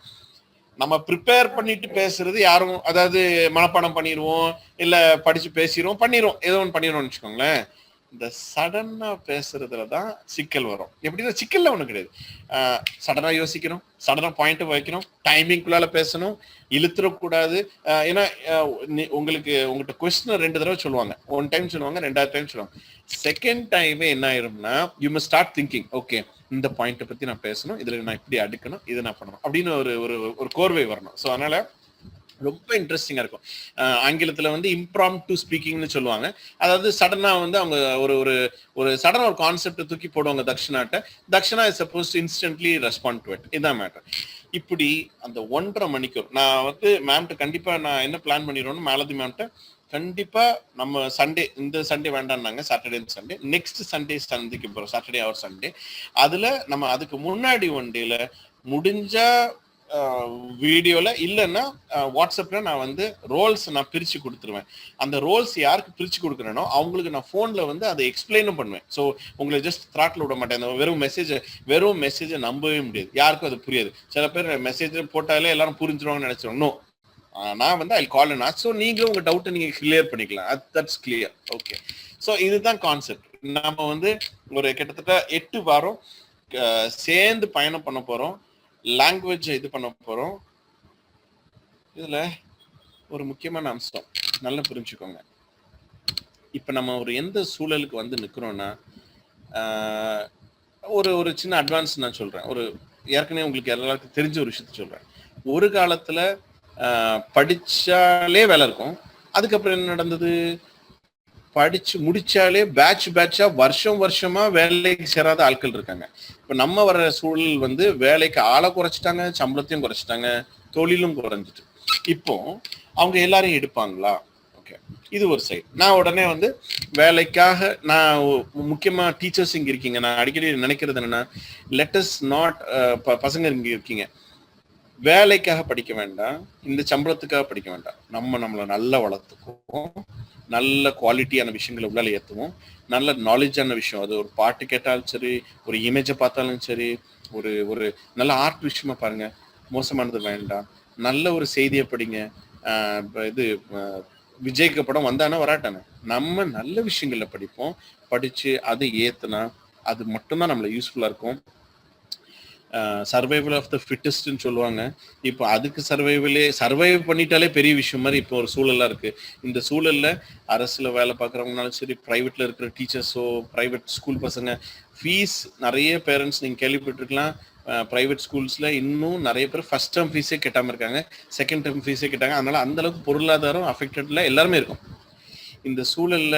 நம்ம ப்ரிப்பேர் பண்ணிட்டு பேசுறது யாரும், அதாவது மனப்பாடம் பண்ணிடுவோம், இல்ல படிச்சு பேசிடுவோம், ஏதோ ஒன்று பண்ணிடுவோம்னு வச்சுக்கோங்களேன். இந்த சடனா பேசுறதுலதான் சிக்கல் வரும். எப்படின்னா சிக்கல்ல ஒண்ணு கிடையாது, சடனா யோசிக்கணும், சடனா பாயிண்ட் வைக்கணும், டைமிங்குள்ளால பேசணும், இழுத்துடக்கூடாது. ஏன்னா உங்கள்கிட்ட கொஸ்டின் 2 தடவை சொல்லுவாங்க, 1 டைம் சொல்லுவாங்க, 2வது டைம் சொல்லுவாங்க. செகண்ட் டைமே என்ன ஆயிரும்னா, you must start thinking, okay இந்த பாயிண்ட்டை பத்தி நான் பேசணும், இதுல நான் இப்படி அடுக்கணும், இதை நான் பண்ணணும் அப்படின்னு ஒரு கோர்வை வரணும். ஸோ அதனால ரொம்ப இன்ட்ரெஸ்டிங்கா இருக்கும். ஆங்கிலத்துல வந்து இம்ப்ராம்ப்டு ஸ்பீக்கிங்னு சொல்லுவாங்க. அதாவது சடனா வந்து அவங்க ஒரு சடனா ஒரு கான்செப்ட் தூக்கி போடுவாங்க Dakshana is suppose to instantly respond to it. இதான் மேட்டர். இப்படி அந்த 1.5 மணிக்கூர் நான் வந்து மேம்கிட்ட கண்டிப்பா நான் என்ன பிளான் பண்ணிடுவோம்னு, மாலதி மேம்கிட்ட கண்டிப்பா நம்ம சண்டே, இந்த சண்டே வேண்டாம்னாங்க, சாட்டர்டே சண்டே, நெக்ஸ்ட் சண்டே சந்திக்க போறோம், சாட்டர்டே ஆர் சண்டே. அதுல நம்ம அதுக்கு முன்னாடி 1 டேல முடிஞ்சா வீடியோல இல்லைன்னா வாட்ஸ்அப்ல நான் வந்து ரோல்ஸ் நான் பிரிச்சு கொடுத்துருவேன். அந்த ரோல்ஸ் யாருக்கு பிரிச்சு கொடுக்குறேனோ அவங்களுக்கு நான் போன்ல வந்து அதை எக்ஸ்பிளைனும் பண்ணுவேன். ஸோ உங்களை ஜஸ்ட் த்ராட்ல விட மாட்டேன். வெறும் மெசேஜை நம்பவே முடியாது, யாருக்கும் அது புரியாது. சில பேர் மெசேஜ் போட்டாலே எல்லாரும் புரிஞ்சிருவாங்கன்னு நினைச்சிருவோம். நோ, நான் வந்து ஐ கால் அண்ட் ஆஸ்க். ஸோ நீங்களும் உங்க டவுட்டை நீங்க கிளியர் பண்ணிக்கலாம். That's clear. ஓகே, ஸோ இதுதான் கான்செப்ட். நம்ம வந்து ஒரு கிட்டத்தட்ட 8 வாரம் சேர்ந்து பயணம் பண்ண போறோம், லாங்குவேஜ் இது பண்ண போறோம். இதுல ஒரு முக்கியமான அம்சம் நல்லா புரிஞ்சுக்கோங்க. இப்ப நம்ம ஒரு எந்த சூழலுக்கு வந்து நிக்கிறோம்னா, ஒரு சின்ன அட்வான்ஸ் நான் சொல்றேன். ஏற்கனவே உங்களுக்கு எல்லாருக்கும் தெரிஞ்ச ஒரு விஷயத்த சொல்றேன். ஒரு காலத்துல படிச்சாலே வேலை இருக்கும். அதுக்கப்புறம் என்ன நடந்தது, படிச்சு முடிச்சாலே பேட்சா வருஷமா வேலைக்கு சேராத ஆட்கள் இருக்காங்க. இப்ப நம்ம வர்ற சூழல் வந்து வேலைக்கு ஆளை குறைச்சிட்டாங்க, சம்பளத்தையும் குறைச்சிட்டாங்க, தொழிலும் குறைஞ்சிட்டு. இப்போ அவங்க எல்லாரையும் எடுப்பாங்களா? ஓகே, இது ஒரு சைடு. நான் உடனே வந்து வேலைக்காக நான் முக்கியமா டீச்சர்ஸ் இங்க இருக்கீங்க, நான் அடிக்கடி நினைக்கிறது என்னன்னா, லெட் அஸ் நாட், பசங்க இங்க இருக்கீங்க, வேலைக்காக படிக்க வேண்டாம், இந்த சம்பளத்துக்காக படிக்க வேண்டாம். நம்மளை நல்லா வளர்த்துக்குவோம், நல்ல குவாலிட்டியான விஷயங்களை உள்ளால ஏற்றுவோம், நல்ல நாலேஜான விஷயம், அது ஒரு பாட்டு கேட்டாலும் சரி, ஒரு இமேஜை பார்த்தாலும் சரி, ஒரு நல்ல ஆர்ட் விஷயமா பாருங்க, மோசமானது வேண்டாம், நல்ல ஒரு செய்தியை படிங்க. இது விஜய்க்கு படம் வந்தானா வராட்டானே, நம்ம நல்ல விஷயங்கள்ல படிப்போம், படிச்சு அதை ஏத்துனா அது மட்டும்தான் நம்மள யூஸ்ஃபுல்லா இருக்கும். சர்வைவல் ஆஃப் த ஃபிட்டஸ்ட்னு சொல்லுவாங்க. இப்போ அதுக்கு சர்வைவ் பண்ணிட்டாலே பெரிய விஷயம் மாதிரி இப்போ ஒரு சூழலா இருக்கு. இந்த சூழல்ல அரசுல வேலை பார்க்குறவங்கனாலும் சரி, பிரைவேட்ல இருக்கிற டீச்சர்ஸோ, பிரைவேட் ஸ்கூல் பசங்க, ஃபீஸ் நிறைய பேரண்ட்ஸ் நீங்க கேள்விப்பட்டிருக்கலாம். பிரைவேட் ஸ்கூல்ஸ்ல இன்னும் நிறைய பேர் ஃபர்ஸ்ட் டேர்ம் ஃபீஸே கட்டாம இருக்காங்க, செகண்ட் டேர்ம் ஃபீஸே கேட்டாங்க. அதனால அந்த அளவுக்கு பொருளாதாரம் அஃபெக்டட்ல எல்லாருமே இருக்கும். இந்த சூழல்ல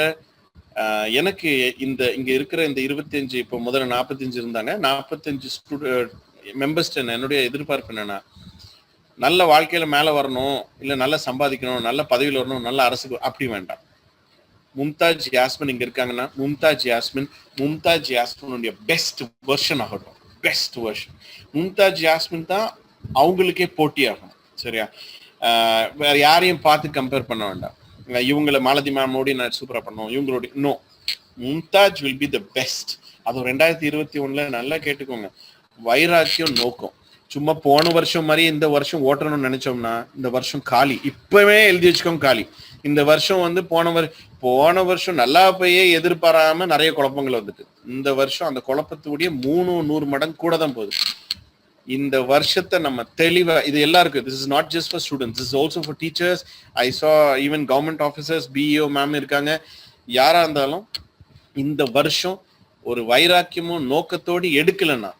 எனக்கு இங்க இருக்கிற இந்த 25 இப்போ முதல்ல 45 இருந்தாங்க, 45 மெம்பர்ஸ்ட என்னுடைய எதிர்பார்ப்பு என்னன்னா, நல்ல வாழ்க்கையில மேல வரணும், இல்ல நல்லா சம்பாதிக்கணும், நல்ல பதவியில் வரணும், நல்ல அரசுக்கு அப்படி வேண்டாம். மும்தாஜ் யாஸ்மின் இங்க இருக்காங்கன்னா, மும்தாஜ் யாஸ்மினுடைய பெஸ்ட் வெர்ஷன் ஆகட்டும். பெஸ்ட் வெர்ஷன் மும்தாஜ் யாஸ்மின் தான் அவங்களுக்கே போட்டி ஆகணும். சரியா? வேற யாரையும் பார்த்து கம்பேர் பண்ண வேண்டாம். இவங்களை மாலதி மேமோட நான் சூப்பரா பண்ணோம், இவங்களோட no, Mumtaz will be the best. அது 2021 நல்லா கேட்டுக்கோங்க. வைராக்கியம், நோக்கம். சும்மா போன வருஷம் மாதிரி இந்த வருஷம் ஓட்டணும்னு நினைச்சோம்னா இந்த வருஷம் காலி. இப்பவே எழுதி வச்சுக்கோங்க காலி. இந்த வருஷம் வந்து போன வருஷம் நல்லா போயே எதிர்பாராம நிறைய குழப்பங்கள் வந்துட்டு, இந்த வருஷம் அந்த குழப்பத்துடைய 300 மடங்கு கூட தான் போகுது. இந்த வருஷத்தை நம்ம தெளிவா, இது எல்லாருக்கும், this is not just for students, this is also for teachers. I saw even government officers, BEO ma'am இருக்காங்க. யாரா இருந்தாலும் இந்த வருஷம் ஒரு வைராக்கியமும் நோக்கத்தோடு எடுக்கலன்னா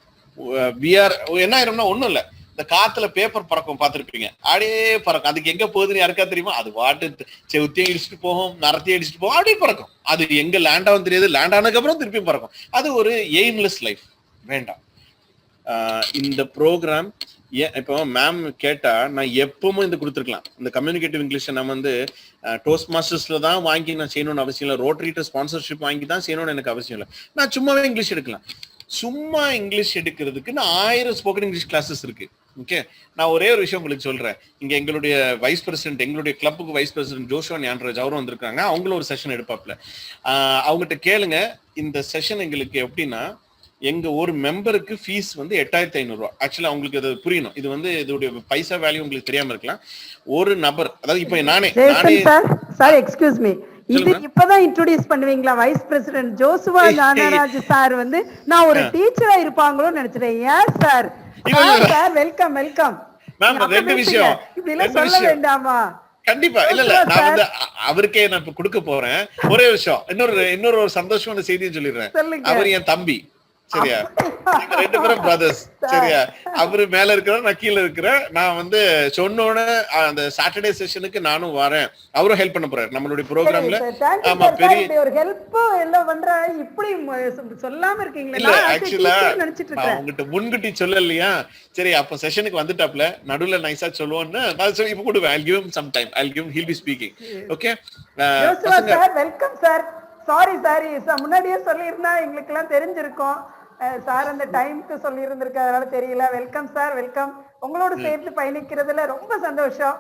என்ன ஆயிரும்னா ஒண்ணும் இல்ல, இந்த காத்துல பேப்பர் பறக்கும் பார்த்திருப்பீங்க, அப்படியே பறக்கும். அதுக்கு எங்க போகுதுன்னு யாருக்கா தெரியுமா? அது வாட்டு செவுத்தியும் இடிச்சுட்டு போகும், நரத்தையும் அடிச்சுட்டு போகும், அப்படியே பறக்கும். அது எங்க லேண்ட் ஆகும் தெரியாது, லேண்ட் ஆனதுக்கு அப்புறம் திருப்பி பறக்கும். அது ஒரு எய்ம்லெஸ் லைஃப் வேண்டாம். இந்த ப்ரோக்ராம் இப்போ மேம் கேட்டா நான் எப்பவும் இந்த கொடுத்துருக்கலாம். இந்த கம்யூனிகேட்டிவ் இங்கிலீஷை நம்ம வந்து டோஸ்ட் மாஸ்டர்ஸ்ல தான் வாங்கி நான் செய்யணும்னு அவசியம் இல்லை, ரோட்டரிட்ட ஸ்பான்சர்ஷிப் வாங்கி தான் செய்யணும்னு எனக்கு அவசியம் இல்லை. நான் சும்மாவே இங்கிலீஷ் எடுக்கலாம். சும்மா இங்கிலீஷ் எடுக்கிறதுக்கு நான் 1000 ஸ்போக்கன் இங்கிலீஷ் கிளாஸஸ் இருக்கு. ஓகே, நான் ஒரே ஒரு விஷயம் உங்களுக்கு சொல்றேன். இங்க எங்களுடைய வைஸ் பிரசிடென்ட், எங்களுடைய கிளப்புக்கு வைஸ் பிரசிடென்ட் ஜோஷுவா ஞானராஜ் அவரும் வந்திருக்காங்க. அவங்களும் ஒரு செஷன் எடுப்பாப்ல. அவங்ககிட்ட கேளுங்க, இந்த செஷன் எங்களுக்கு எப்படின்னா, எங்க ஒரு மெம்பருக்கு ஃபீஸ் வந்து 8500 ரூபாய். ஆக்சுவலா அவங்களுக்கு அது புரியணும், இது வந்து இதோட பைசா வேல்யூ உங்களுக்கு தெரியாம இருக்கலாம். ஒரு நபர், அதாவது இப்ப நானே சார் எக்ஸ்கியூஸ் மீ, இது இப்பதான் இன்ட்ரோடியூஸ் பண்ணுவீங்களா? Vice president Joshua Gnanaraj sir வந்து நான் ஒரு டீச்சரா இருப்பாங்களோன்னு நினைச்சிட்டேன். ஏன் sir? Sir welcome welcome. Ma'am ரெண்டு விஷயம் இப்படி எல்லாம் சொல்ல வேண்டாமா? கண்டிப்பா இல்ல நான் வந்து அவருக்கே நான் இப்ப கொடுக்க போறேன். ஒரே விஷயம், இன்னொரு ஒரு சந்தோஷமான செய்தியும் சொல்லிடுறேன். அவர் என் தம்பி. சரியா? ரெண்டு பேரும் பிரதர்ஸ். சரியா? அவரு மேல இருக்கிற, நான் கீழே இருக்கிறேன். நான் வந்து சொன்னோன்னு அந்த சாட்டர்டே செஷனுக்கு நானும் வரேன், அவரும் ஹெல்ப் பண்ண போறாரு நம்மளுடைய ப்ரோக்ராம்ல. ஆமா, பெரிய ஒரு ஹெல்ப் எல்லாம் பண்ற. இப்படி சொல்லாம இருக்கீங்களா? இல்ல ஆக்சுவலா நான் உங்ககிட்ட முன்கூட்டி சொல்லலையா? சரி, அப்ப செஷனுக்கு வந்துட்டாப்ல, நடுவுல நைஸா சொல்லுவோன்னு நான் சொல்லி இப்ப கொடுவேன். I'll give him some time. He'll be speaking. Okay, sir welcome sir. Sorry முன்னாடியே சொல்லியிருந்தா எங்களுக்கு எல்லாம் தெரிஞ்சிருக்கும். சார் அந்த டைம்க்கு சொல்லி இருந்திருக்கு, அதனால தெரியல. Welcome sir, welcome. உங்களோட சேர்த்து பயணிக்கிறதுல ரொம்ப சந்தோஷம்.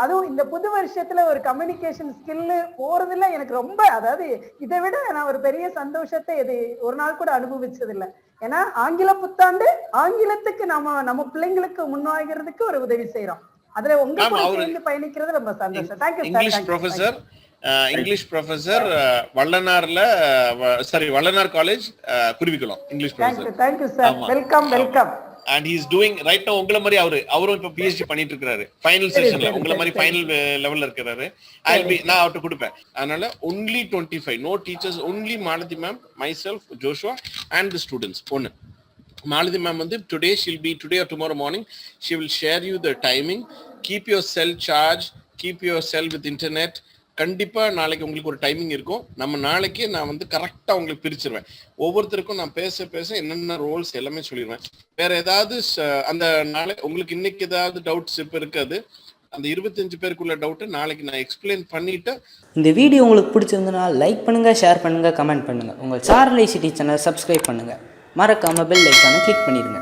அதுவும் இந்த புது வருஷத்துல ஒரு கம்யூனிகேஷன் ஸ்கில்லு போறதுல எனக்கு ரொம்ப, அதாவது இதை விட நான் ஒரு பெரிய சந்தோஷத்தை இது ஒரு நாள் கூட அனுபவிச்சது இல்லை. ஏன்னா ஆங்கில புத்தாண்டு, ஆங்கிலத்துக்கு நம்ம பிள்ளைங்களுக்கு முன்னாகிறதுக்கு ஒரு உதவி செய்யறோம். அதுல உங்க சேர்ந்து பயணிக்கிறது ரொம்ப சந்தோஷம். Thank you sir. இங்கிலீஷ் ப்ரொஃபசர் வள்ளனார்ல, Vallanar college Kuruvikulam English professor. Thank you sir. Welcome. And he is doing right now உங்கள மாதிரி அவரும் இப்ப PhD பண்ணிட்டு இருக்காரு. ஃபைனல் செஷன்ல உங்கள மாதிரி ஃபைனல் லெவல்ல இருக்காரு. நான் அவர்ட்ட கொடுப்பேன். அதனால only 25, no teachers, only Malathi ma'am, myself, Joshua and the students. ஒன்னு Malathi ma'am வந்து today or tomorrow morning she will share you the timing. Keep your cell charged, keep your cell with internet. கண்டிப்பா நாளைக்கு உங்களுக்கு ஒரு timing இருக்கும். நம்ம நாளைக்கு நான் வந்து கரெக்டா உங்களுக்கு பிரிச்சிருவேன். ஒவ்வொருத்தருக்கும் நான் பேச என்னென்ன ரோல்ஸ் எல்லாமே சொல்லிடுவேன். வேற ஏதாவது அந்த நாளை உங்களுக்கு இன்னைக்கு ஏதாவது டவுட்ஸ் இப்ப இருக்காது, அந்த 25 பேருக்குள்ள டவுட் நாளைக்கு நான் எக்ஸ்பிளைன் பண்ணிட்டு. இந்த வீடியோ உங்களுக்கு பிடிச்சிருந்தனா லைக் பண்ணுங்க, ஷேர் பண்ணுங்க, கமெண்ட் பண்ணுங்க. உங்கள் சாரல் ஐசிடி சேனலை சப்ஸ்கிரைப் பண்ணுங்க. மறக்காம பெல் ஐகானை கிளிக் பண்ணிடுங்க.